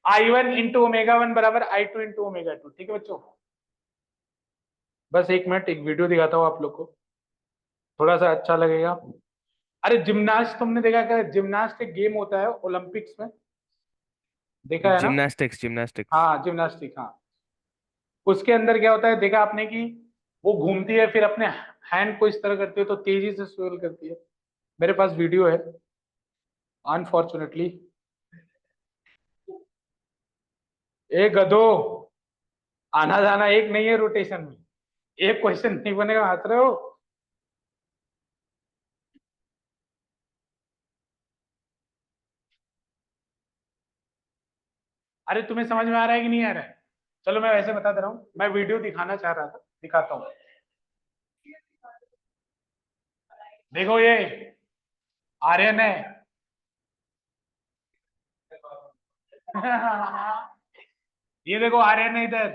I1 × Ω1 बराबर I2 × Ω2, ठीक है बच्चों। बस एक मिनट, एक वीडियो दिखाता हूँ आप लोग को, थोड़ा सा अच्छा लगेगा। अरे जिमनास्ट तुमने देखा क्या? जिमनास्ट एक गेम होता है ओलंपिक्स में, देखा है ना? Gymnastics, gymnastics. हाँ जिमनास्टिक, हाँ। उसके अंदर क्या होता है देखा आपने कि वो घूमती है, फिर अपने हैंड को इस तरह करती है तो तेजी से स्विvel करती है। मेरे पास वीडियो है, अनफॉर्चुनेटली। ए गधो, आना जाना एक नहीं है रोटेशन में, एक क्वेश्चन नहीं बनेगा, हंस रहे हो? अरे तुम्हें समझ में आ रहा है कि नहीं आ रहा है? चलो मैं वैसे बता दे रहा हूँ, मैं वीडियो दिखाना चाह रहा था, दिखाता हूँ। देखो ये आर्यन है। ये देखो आर्यन है इधर।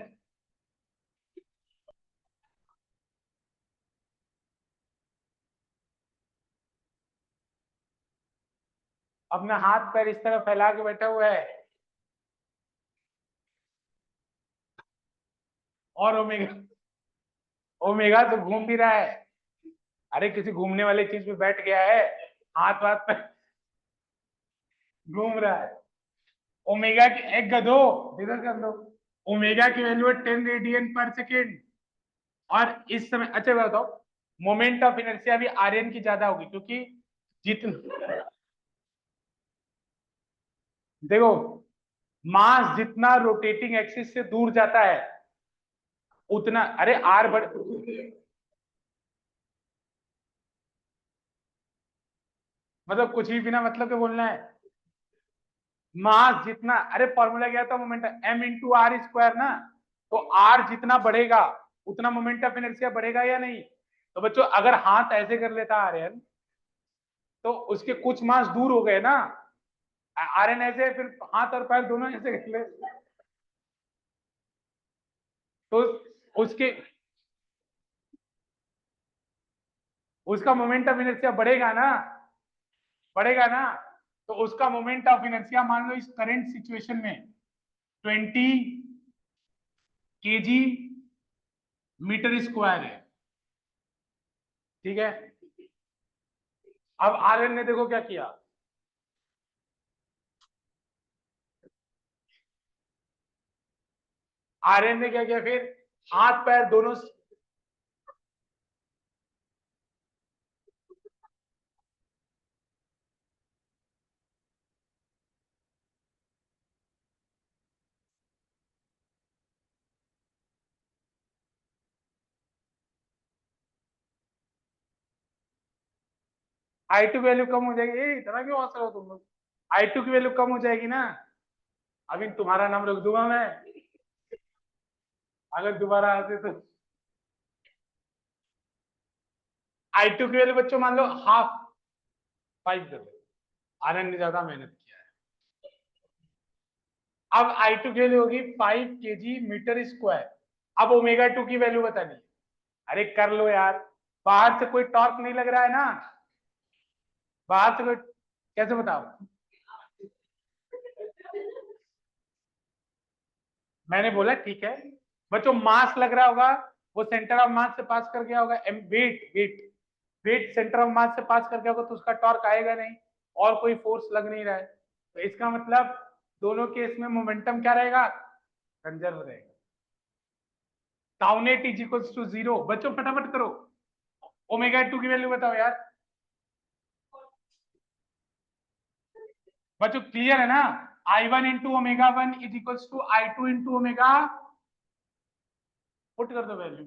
अपना हाथ पैर इस तरह फैला के बैठा हुआ है, और ओमेगा, ओमेगा तो घूम भी रहा है। अरे किसी घूमने वाली चीज पे बैठ गया है, हाथ हाथ पे घूम रहा है। ओमेगा की एक गधो, इधर कर दो। ओमेगा की वैल्यू है 10 रेडियन पर सेकेंड। और इस समय अच्छा बताओ, मोमेंट ऑफ इनर्शिया भी आर्यन की ज्यादा होगी, क्योंकि जितना देखो मास जितना रोटेटिंग एक्सिस से दूर जाता है उतना, अरे आर बढ़, मतलब कुछ भी बिना मतलब के बोलना है। मास जितना, अरे फॉर्मूला क्या था मोमेंट, m × r² ना। तो r जितना बढ़ेगा उतना मोमेंट ऑफ इनर्शिया बढ़ेगा या नहीं? तो बच्चों अगर हाथ ऐसे कर लेता आर्यन तो उसके कुछ मास दूर हो गए ना। आर्यन ऐसे, फिर हाथ और पैर दोनों ऐसे कर ले तो उसके, उसका मोमेंट ऑफ इनर्शिया बढ़ेगा ना, बढ़ेगा ना। तो उसका मोमेंट ऑफ इनर्शिया मान लो इस करंट सिचुएशन में 20 kg/m² है, ठीक है। अब आर्यन ने देखो क्या किया, आर्यन ने क्या किया, फिर हाथ पैर दोनों, I2 वैल्यू कम हो जाएगी। इतना क्यों हंस रहे हो तुम लोग? I2 की वैल्यू कम हो जाएगी ना। अभी तुम्हारा नाम रख दूंगा मैं, अगर दोबारा आते तो। I2 की वैल्यू बच्चों मान लो हाफ, 5 कर दो। आनंद ने ज्यादा मेहनत किया है। अब I2 की वैल्यू होगी 5 kg/m²। अब ओमेगा 2 की वैल्यू बतानी है। अरे कर लो यार, बाहर से कोई टॉर्क नहीं लग रहा है ना, बाहर से कोई, कैसे बताओ? मैंने बोला ठीक है। बच्चों मास लग रहा होगा, वो सेंटर ऑफ मास से पास कर गया होगा, wait wait wait centre of mass से पास कर गया होगा तो उसका टॉर्क आएगा नहीं और कोई फोर्स लग नहीं रहा है। तो इसका मतलब दोनों केस में मोमेंटम क्या रहेगा, कंजर्व रहेगा। Tau net is equals to 0। बच्चों फटाफट करो, ओमेगा 2 की वैल्यू बताओ यार। बच्चों क्लियर है ना, I1 into omega 1 is equals to I2 into omega, put कर दो value,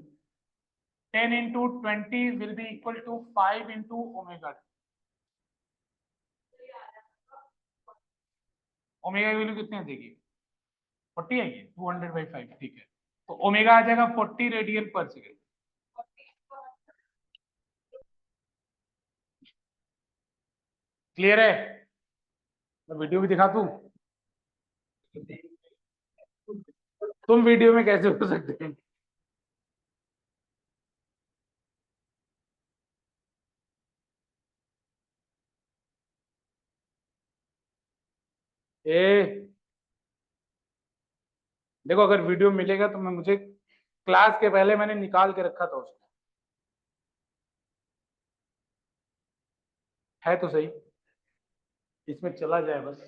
10 into 20 will be equal to 5 into omega. Omega की वैल्यू कितनी आ जाएगी, 40 आएगी, 200/5, ठीक है। तो ओमेगा आ जाएगा 40 रेडियन पर सेकेंड। क्लियर है, मैं वीडियो भी दिखा दूं, तुम वीडियो में कैसे हो सकते हैं। ए देखो, अगर वीडियो मिलेगा तो मैं, मुझे क्लास के पहले मैंने निकाल के रखा था उसको, है तो सही, इसमें चला जाए बस।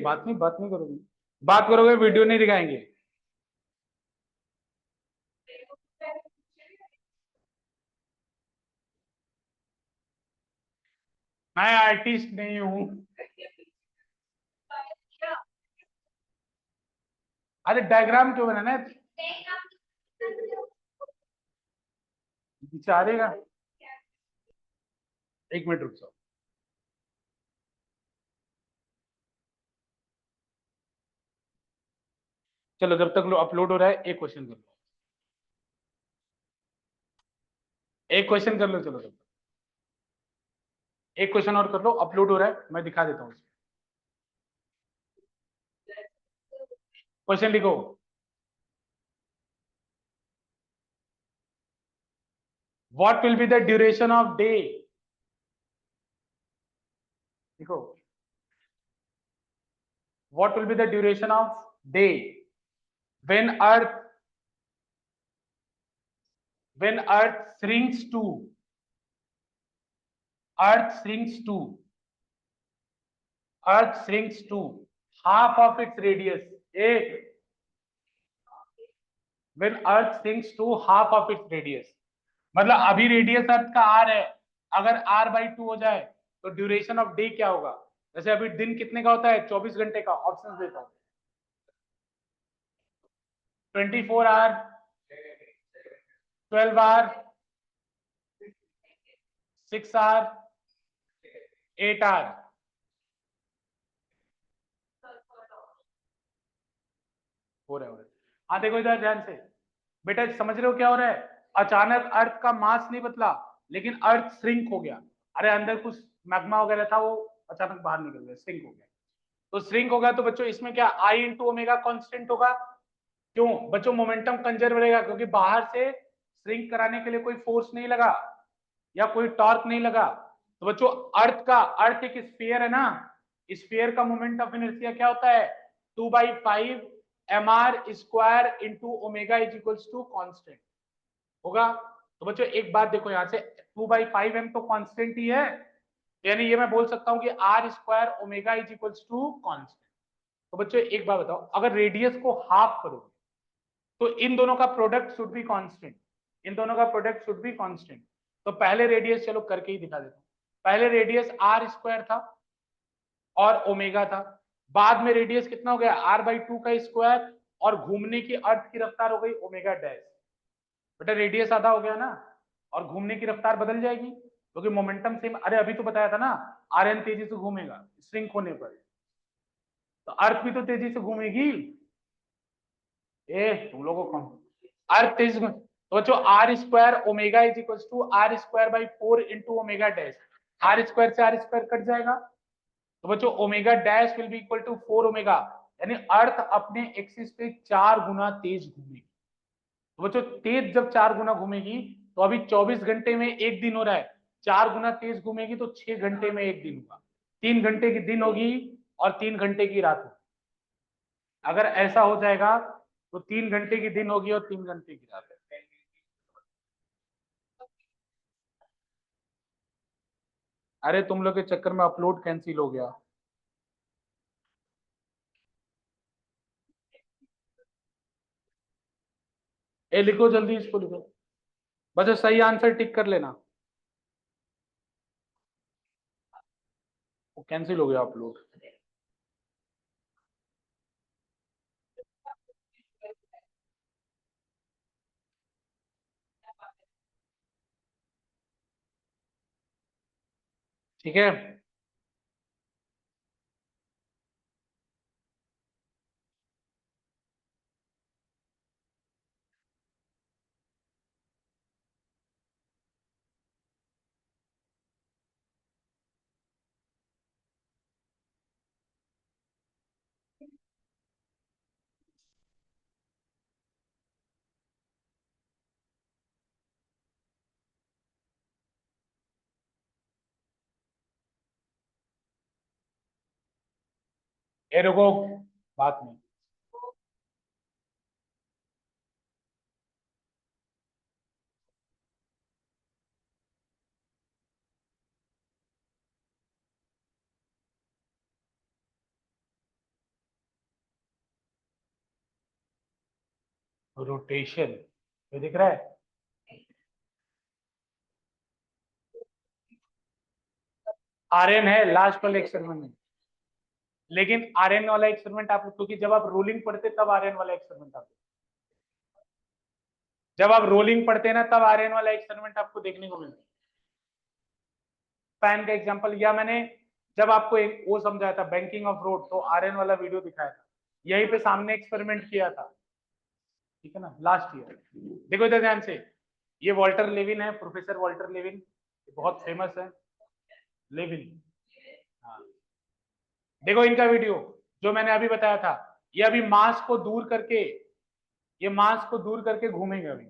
बात नहीं करोगे, बात करोगे वीडियो नहीं दिखाएंगे। मैं आर्टिस्ट नहीं हूं। अरे डायग्राम क्यों बनाना है, बेचारेगा। एक मिनट रुक जाओ, चलो जब तक लो अपलोड हो रहा है एक क्वेश्चन कर लो, एक क्वेश्चन कर लो, चलो जब तक एक क्वेश्चन और कर लो, अपलोड हो रहा है मैं दिखा देता हूँ। क्वेश्चन लिखो, what will be the duration of day, देखो, what will be the duration of day when earth when earth shrinks to earth shrinks to earth shrinks to half of its radius, एक, when earth shrinks to half of its radius, मतलब अभी radius अर्थ का r है, अगर r/2 हो जाए तो duration of day क्या होगा। जैसे अभी दिन कितने का होता है, 24 घंटे का, ऑप्शंस देता हूं, 24 आवर, 12 आवर, 6 आवर, 8 आवर। हो रहा है। हाँ देखो इधर ध्यान से, बेटा समझ रहे हो क्या हो रहा है, अचानक अर्थ का मास नहीं बदला लेकिन अर्थ श्रिंक हो गया। अरे अंदर कुछ मैग्मा वगैरह था, वो अचानक बाहर निकल गया, श्रिंक हो गया। तो श्रिंक होगा तो बच्चों इसमें क्या, आई इंटू ओमेगा कॉन्स्टेंट होगा। क्यों बच्चों, मोमेंटम कंजर्व रहेगा क्योंकि बाहर से श्रिंक कराने के लिए कोई फोर्स नहीं लगा या कोई टॉर्क नहीं लगा। तो बच्चों अर्थ एक स्फीयर है ना, स्फीयर का मोमेंट ऑफ इनर्शिया क्या होता है, 2/5 mr² into omega is equals to constant होगा। तो बच्चों एक बात देखो, यहाँ से 2/5m तो कांस्टेंट ही है, यानी ये मैं बोल सकता हूं कि r² omega is equals to constant. तो बच्चों एक बात बताओ, अगर रेडियस को हाफ करोगे तो इन दोनों का प्रोडक्ट शुड बी कांस्टेंट, इन दोनों का प्रोडक्ट शुड बी कांस्टेंट। तो पहले रेडियस चलो करके ही दिखा देता हूं, पहले रेडियस r² था और ओमेगा था, बाद में रेडियस कितना हो गया, r/2 का स्क्वायर, और घूमने की अर्थ की रफ्तार हो गई ओमेगा डैश। बेटा रेडियस आधा हो गया ना, और घूमने की रफ्तार बदल जाएगी क्योंकि मोमेंटम सेम। अरे अभी तो बताया था ना, rn तेजी से घूमेगा श्रिंक होने पर, तो अर्थ भी तो तेजी से घूमेगी। तुम लोगों को अर्थ तेजी से, तो बच्चों r² omega is equal to r²/4 into omega dash, r² से r² कट जाएगा, तो बच्चों omega dash will be equal to 4 omega, यानी अर्थ अपने एक्सिस पे 4 गुना तेज घूमेगी। तो बच्चों तेज जब 4 गुना घूमेगी, तो अभी 24 घंटे में एक दिन हो रहा है, 4 गुना तेज घूमेगी तो 6 घंटे में एक दिन होगा, 3 घंटे की दिन होगी और 3 घंटे की रात होगी। अगर ऐसा हो जाएगा तो 3 घंटे की दिन होगी और 3 घंटे की रात है। अरे तुम लोग के चक्कर में अपलोड कैंसिल हो गया। ए लिखो जल्दी, इसको लिखो, बस सही आंसर टिक कर लेना। वो कैंसिल हो गया अपलोड। ठीक है, ए रुको, बात नहीं। रोटेशन, ये दिख रहा है? आरएन है लास्ट वाले एक्सपेरिमेंट में, लेकिन आरएन वाला एक्सपेरिमेंट आप, क्योंकि जब आप रोलिंग पढ़ते तब आरएन वाला एक्सपेरिमेंट आपको, जब आप रोलिंग पढ़ते ना तब आरएन वाला एक्सपेरिमेंट आपको देखने को मिलता है। फैन का एग्जांपल, या मैंने जब आपको एक वो समझाया था बैंकिंग ऑफ रोड, तो आरएन वाला वीडियो दिखाया था, यहीं पे सामने एक्सपेरिमेंट किया था। ठीक है ना, लास्ट ईयर। देखो इधर ध्यान से, ये वॉल्टर लेविन है, प्रोफेसर वॉल्टर लेविन, बहुत फेमस है, लेविन। हाँ, देखो इनका वीडियो जो मैंने अभी बताया था, ये अभी मास को दूर करके, ये मास को दूर करके घूमेंगे अभी।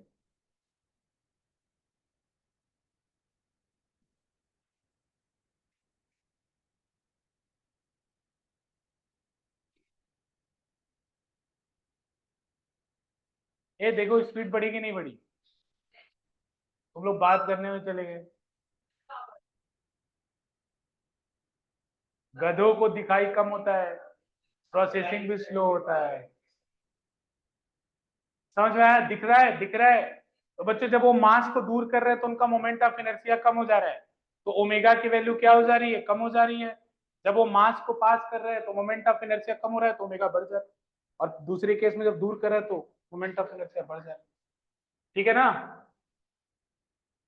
ये देखो स्पीड बढ़ी कि नहीं बढ़ी? तुम लोग बात करने में चले गए। गधों को दिखाई कम होता है, प्रोसेसिंग भी स्लो होता है। समझ में आया? दिख रहा है, दिख रहा है। तो बच्चे जब वो मास को दूर कर रहे हैं तो उनका मोमेंट ऑफ इनर्शिया कम हो जा रहा है, तो ओमेगा की वैल्यू क्या हो जा रही है? कम हो जा रही है। जब वो मास को पास कर रहे हैं तो मोमेंट ऑफ इनर्शिया कम हो रहा है, तो ओमेगा बढ़ जा रहा है। और दूसरे केस में जब दूर कर रहे हैं तो मोमेंट ऑफ इनर्शिया बढ़ जा रहा है। ठीक है ना?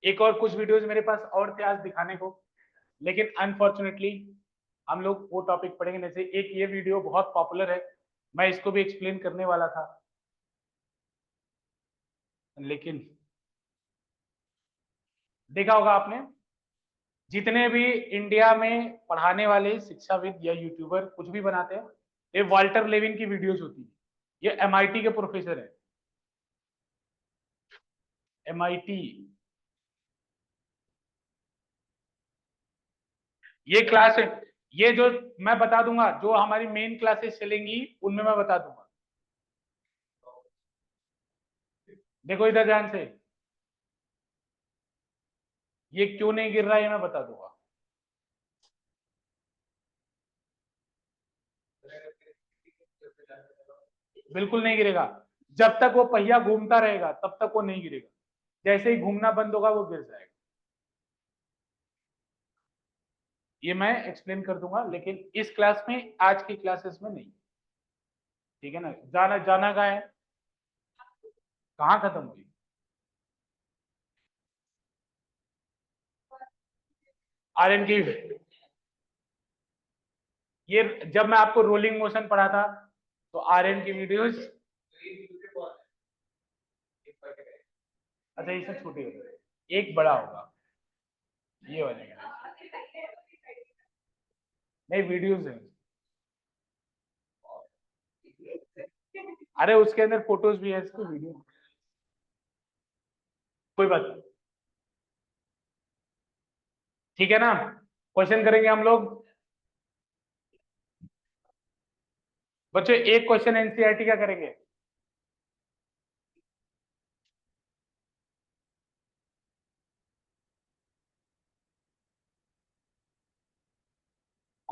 एक और कुछ वीडियोस मेरे पास और थे आज दिखाने को, लेकिन अनफॉर्चुनेटली हम लोग वो टॉपिक पढ़ेंगे। जैसे एक ये वीडियो बहुत पॉपुलर है, मैं इसको भी एक्सप्लेन करने वाला था, लेकिन देखा होगा आपने, जितने भी इंडिया में पढ़ाने वाले शिक्षाविद या यूट्यूबर कुछ भी बनाते हैं, ये वाल्टर लेविन की वीडियोस होती है। ये एमआईटी के प्रोफेसर है, एमआईटी। ये क्लास है, ये जो मैं बता दूंगा, जो हमारी मेन क्लासेस चलेंगी उनमें मैं बता दूंगा। देखो इधर ध्यान से, ये क्यों नहीं गिर रहा है ये मैं बता दूंगा। बिल्कुल नहीं गिरेगा, जब तक वो पहिया घूमता रहेगा तब तक वो नहीं गिरेगा, जैसे ही घूमना बंद होगा वो गिर जाएगा। ये मैं एक्सप्लेन कर दूंगा, लेकिन इस क्लास में, आज की क्लासेस में नहीं। ठीक है ना? जाना जाना कहाँ है, कहाँ खत्म हुई? आर्यन की, ये जब मैं आपको रोलिंग मोशन पढ़ा था तो आर्यन की वीडियोस, अच्छा ये सब छोटे होते, एक बड़ा होगा, ये वाले नहीं वीडियोस है। अरे उसके अंदर फोटोज भी है, इसको वीडियो, कोई बात नहीं। ठीक है ना? क्वेश्चन करेंगे हम लोग। बच्चों एक क्वेश्चन एनसीईआरटी का करेंगे।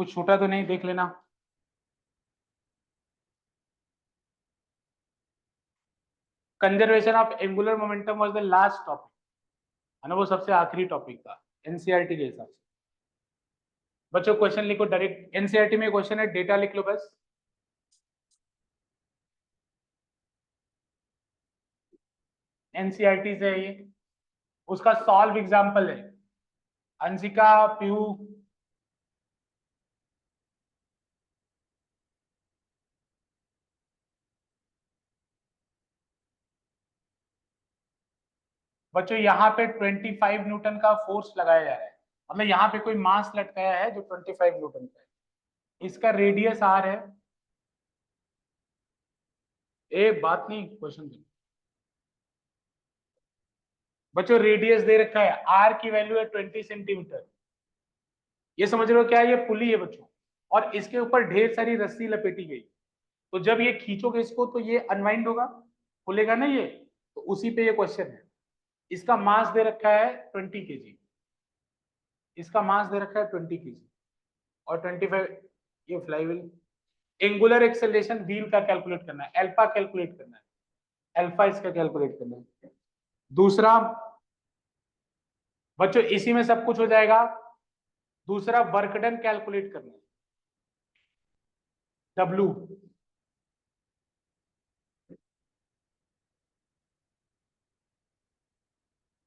कुछ छूटा तो नहीं, देख लेना। Conservation of angular momentum was the last topic, है ना, वो सबसे आखिरी टॉपिक था एनसीईआरटी के हिसाब से। बच्चों क्वेश्चन लिखो डायरेक्ट, एनसीईआरटी में क्वेश्चन है, डेटा लिख लो बस। एनसीईआरटी से है ये, उसका सॉल्व एग्जांपल है। अंशिका, पीयू, बच्चों यहाँ पे 25 न्यूटन का फोर्स लगाया जा रहा है, मतलब यहाँ पे कोई मास लटकाया है जो 25 न्यूटन का है, इसका रेडियस आर है। एक बात नहीं, क्वेश्चन दे बच्चों, रेडियस दे रखा है, आर की वैल्यू है 20 सेंटीमीटर। ये समझ रहे हो क्या, ये पुली है बच्चों, और इसके ऊपर ढेर सारी रस्सी लपेटी गई। तो जब ये खींचोगे इसको तो ये अनवाइंड होगा, खुलेगा ना ये, तो उसी पे ये क्वेश्चन है। इसका मास दे रखा है 20 kg, इसका मास दे रखा है 20 kg, और 25, ये फ्लाईव्हील। एंगुलर एक्सेलरेशन व्हील का कैलकुलेट करना है, अल्फा कैलकुलेट करना है, अल्फा इसका कैलकुलेट करना है। दूसरा बच्चों इसी में सब कुछ हो जाएगा। दूसरा वर्क डन कैलकुलेट करना है, W.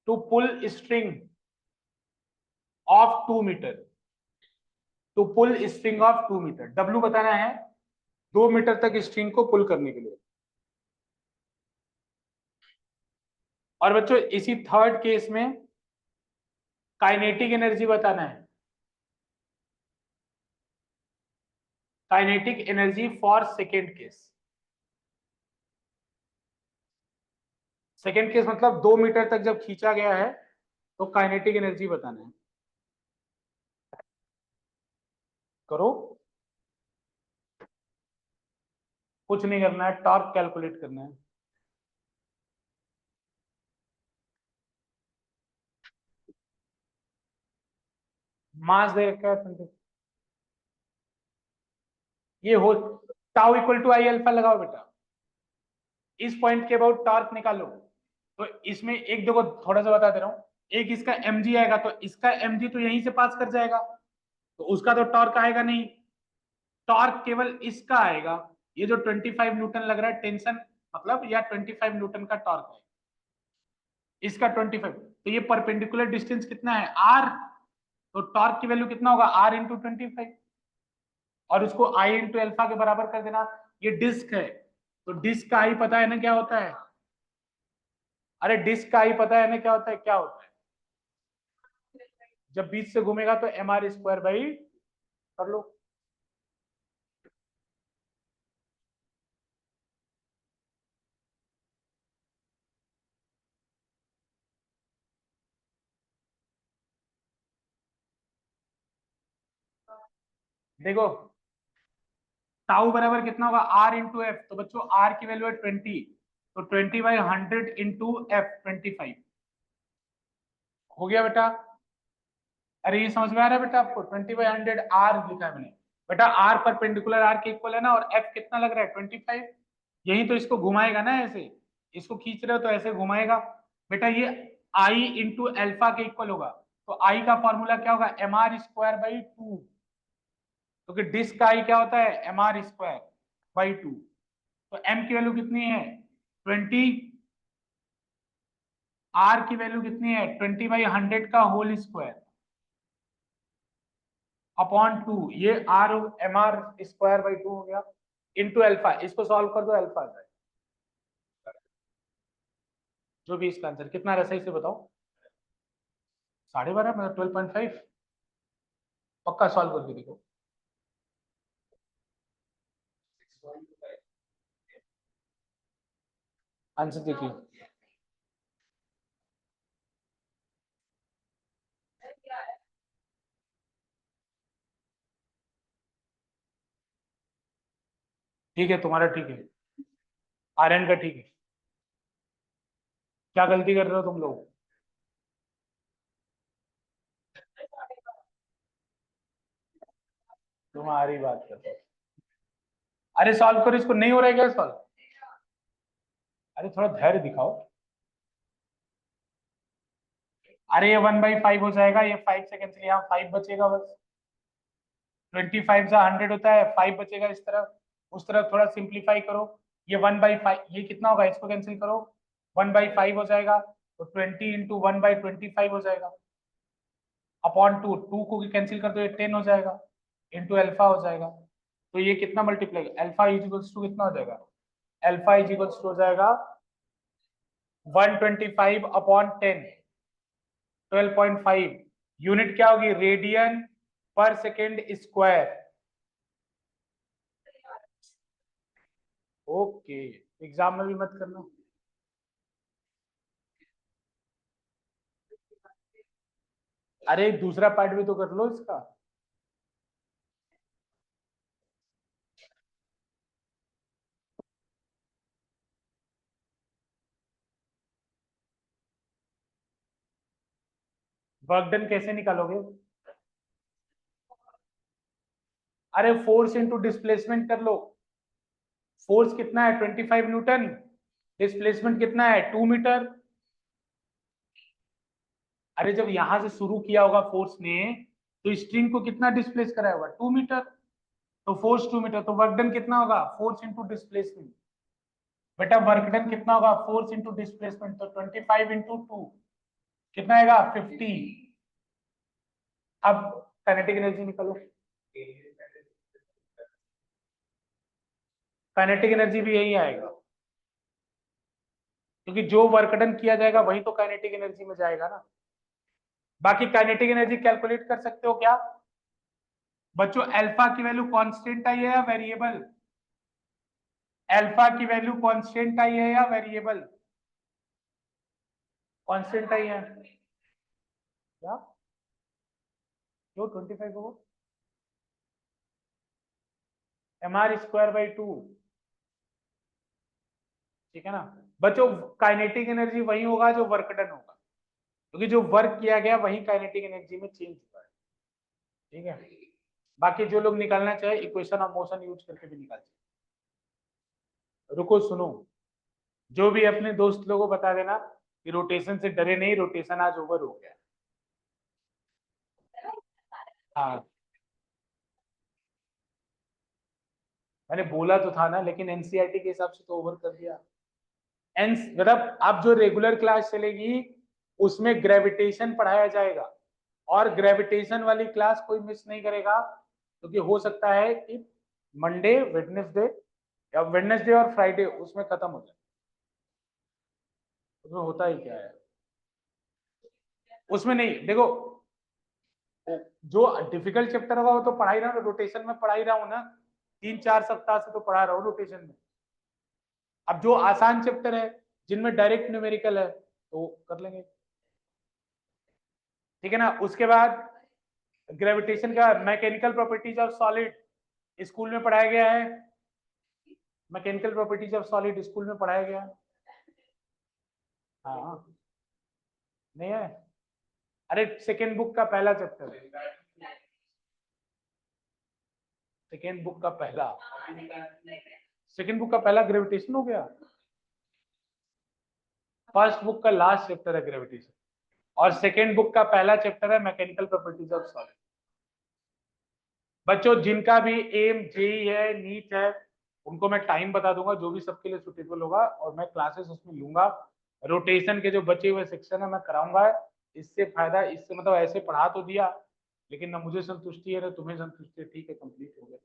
To pull string of 2 metre, to pull string of 2 metre, W बताना है 2 मीटर तक स्ट्रिंग को पुल करने के लिए। और बच्चों इसी थर्ड केस में काइनेटिक एनर्जी बताना है, kinetic energy for second case. Second case मतलब 2 मीटर तक जब खींचा गया है तो काइनेटिक एनर्जी बताना है। करो, कुछ नहीं करना है, टॉर्क कैलकुलेट करना है। मास दे रखा है 20, ये हो, tau equal to I alpha लगाओ बेटा, इस पॉइंट के अबाउट टॉर्क निकालो। तो इसमें एक देखो, थोड़ा सा बता दे रहा हूँ, एक इसका mg आएगा, तो इसका mg तो यहीं से पास कर जाएगा, तो उसका तो टॉर्क आएगा नहीं, टॉर्क केवल इसका आएगा। ये जो 25 न्यूटन लग रहा है टेंशन, मतलब या 25 न्यूटन का टॉर्क है, इसका 25, तो ये परपेंडिकुलर डिस्टेंस कितना है, आर, तो टॉर्क की वैल्यू कितना होगा, आर इंटू 25, और उसको आई इंटू एल्फा के बराबर कर देना। ये डिस्क है, तो डिस्क का आई पता है ना क्या होता है, अरे डिस्क का आई पता है ना क्या होता है, क्या होता है, जब बीच से घूमेगा तो एम आर स्क्वायर बाई, कर लो। देखो टाउ बराबर कितना होगा, आर इंटू एफ, तो बच्चों आर की वैल्यू है 20, तो 20/100 इंटू एफ 25, हो गया बेटा। अरे ये समझ में आ रहा है बेटा आपको, 20/100 आर लिखा है मैंने, बेटा आर परपेंडिकुलर आर के इक्वल है ना, और एफ कितना लग रहा है 25, यही तो इसको घुमाएगा ना ऐसे, इसको खींच रहे हो तो ऐसे घुमाएगा। बेटा ये आई इंटू एल्फा के इक्वल होगा, तो आई का फॉर्मूला क्या होगा, एम आर स्क्वायर बाई 2, क्योंकि डिस्क का आई क्या होता है, एम आर स्क्वायर बाई 2, तो एम की वैल्यू कितनी है 20, आर की वैल्यू कितनी है 20/100 का होल स्क्वायर अपॉन 2, ये r m r square by 2 हो गया, इंटू एल्फा, इसको सॉल्व कर दो, अल्फा आ जाए, जो भी इसका आंसर कितना रहा सही से बताओ, 12.5 मतलब 12.5, पक्का सॉल्व करके देखो। आंसर देखिए, ठीक है तुम्हारा, ठीक है, आर्यन का ठीक है। क्या गलती कर रहे हो तुम लोग, तुम्हारी बात करते हैं। अरे सॉल्व करो इसको, नहीं हो रहा है क्या सॉल्व? अरे थोड़ा धैर्य दिखाओ। अरे ये 1/5 हो जाएगा, ये 5 से कैंसिल, यहाँ 5 बचेगा बस। 25 से 100 होता है, 5 बचेगा इस तरफ, उस तरफ थोड़ा सिंप्लीफाई करो। ये 1/5, ये कितना होगा, इसको कैंसिल करो, 1/5 हो जाएगा। तो 20 इंटू 1/25 हो जाएगा, अपॉन 2, 2 को कैंसिल कर दो, ये 10 हो जाएगा, इंटू अल्फा हो जाएगा। तो ये कितना multiply, alpha is equals to कितना हो जाएगा, अल्फा इज इक्वल्स टू हो जाएगा 125 अपॉन 10, 12.5। यूनिट क्या होगी, रेडियन पर सेकेंड स्क्वायर। ओके, एग्जाम में भी मत करना। अरे दूसरा पार्ट भी तो कर लो इसका। वर्क डन कैसे निकालोगे? अरे फोर्स इंटू डिस्प्लेसमेंट कर लो। फोर्स कितना है, 25 न्यूटन, डिस्प्लेसमेंट कितना है, 2 मीटर। अरे जब यहां से शुरू किया होगा फोर्स ने, तो स्ट्रिंग को कितना डिस्प्लेस कराया होगा, 2 मीटर। तो फोर्स 2 मीटर, तो वर्क डन कितना होगा, फोर्स इंटू डिस्प्लेसमेंट। बेटा वर्क डन कितना होगा, फोर्स इंटू डिस्प्लेसमेंट, तो 25 इंटू 2 कितना आएगा, 50। अब काइनेटिक एनर्जी निकालो। काइनेटिक एनर्जी भी यही आएगा, क्योंकि जो वर्क डन किया जाएगा वही तो काइनेटिक एनर्जी में जाएगा ना। बाकी काइनेटिक एनर्जी कैलकुलेट कर सकते हो क्या बच्चों? अल्फा की वैल्यू कांस्टेंट आई है या वेरिएबल? अल्फा की वैल्यू कांस्टेंट आई है या वेरिएबल? कांस्टेंट आई है क्या? जो 25 होगा, mr²/2, ठीक है ना बच्चों? काइनेटिक एनर्जी वही होगा जो वर्क डन होगा, क्योंकि जो वर्क किया गया वही काइनेटिक एनर्जी में चेंज हुआ है, ठीक है। बाकी जो लोग निकालना चाहे इक्वेशन ऑफ मोशन यूज करके भी निकाल सकते। रुको सुनो, जो भी अपने दोस्त लोगों को बता देना कि रोटेशन से डरे नहीं, रोटेशन आज ओवर हो गया। हाँ मैंने बोला तो था ना, लेकिन एनसीईआरटी के हिसाब से तो ओवर कर दिया। एन मतलब अब जो रेगुलर क्लास चलेगी उसमें ग्रेविटेशन पढ़ाया जाएगा, और ग्रेविटेशन वाली क्लास कोई मिस नहीं करेगा, क्योंकि हो सकता है कि मंडे, वेडनेसडे, या वेडनेसडे और फ्राइडे उसमें खत्म हो जाए। उसमें होता ही क्या है, उसमें नहीं देखो, जो डिफिकल्ट चैप्टर होगा वो तो पढ़ा ही रहा हूँ, रोटेशन में पढ़ा ही रहा हूँ ना, 3-4 सप्ताह से तो पढ़ा रहा हूँ रोटेशन में। अब जो आसान चैप्टर है जिनमें डायरेक्ट न्यूमेरिकल है तो कर लेंगे, ठीक है ना। उसके बाद ग्रेविटेशन का mechanical properties of solid school में पढ़ाया गया है, mechanical properties of solid school में पढ़ाया गया है। हाँ नहीं है, अरे सेकेंड बुक का पहला चैप्टर है, सेकेंड बुक का पहला, सेकेंड बुक का पहला ग्रेविटेशन हो गया। फर्स्ट बुक का लास्ट चैप्टर है ग्रेविटेशन, और सेकेंड बुक का पहला चैप्टर है मैकेनिकल प्रॉपर्टीज ऑफ सॉलिड। बच्चों जिनका भी एम जेई है, नीट है, उनको मैं टाइम बता दूंगा जो भी सबके लिए सुटेबल होगा, और मैं क्लासेस उसमें लूंगा। रोटेशन के जो बचे हुए सेक्शन है मैं कराऊंगा। इससे फायदा, इससे मतलब ऐसे पढ़ा तो दिया, लेकिन ना मुझे संतुष्टि है ना तुम्हें संतुष्टि है, ठीक है कंप्लीट हो गया।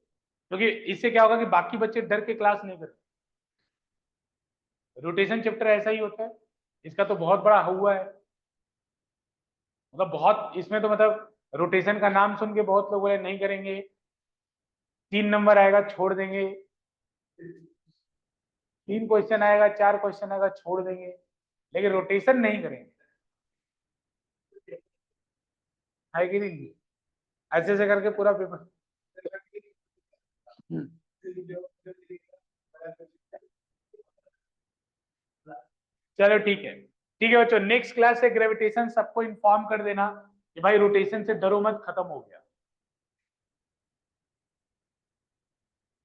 क्योंकि इससे क्या होगा कि बाकी बच्चे डर के क्लास नहीं करते। रोटेशन चैप्टर ऐसा ही होता है, इसका तो बहुत बड़ा हुआ है, मतलब बहुत इसमें तो मतलब रोटेशन का नाम सुन के बहुत लोग बोले नहीं करेंगे, 3 नंबर आएगा छोड़ देंगे, 3 क्वेश्चन आएगा, 4 क्वेश्चन आएगा छोड़ देंगे, लेकिन रोटेशन नहीं करेंगे, है कि नहीं? ऐसे ऐसे करके पूरा पेपर। चलो ठीक है बच्चों, नेक्स्ट क्लास से ग्रेविटेशन सबको इन्फॉर्म कर देना कि भाई रोटेशन से डरो मत, खत्म हो गया।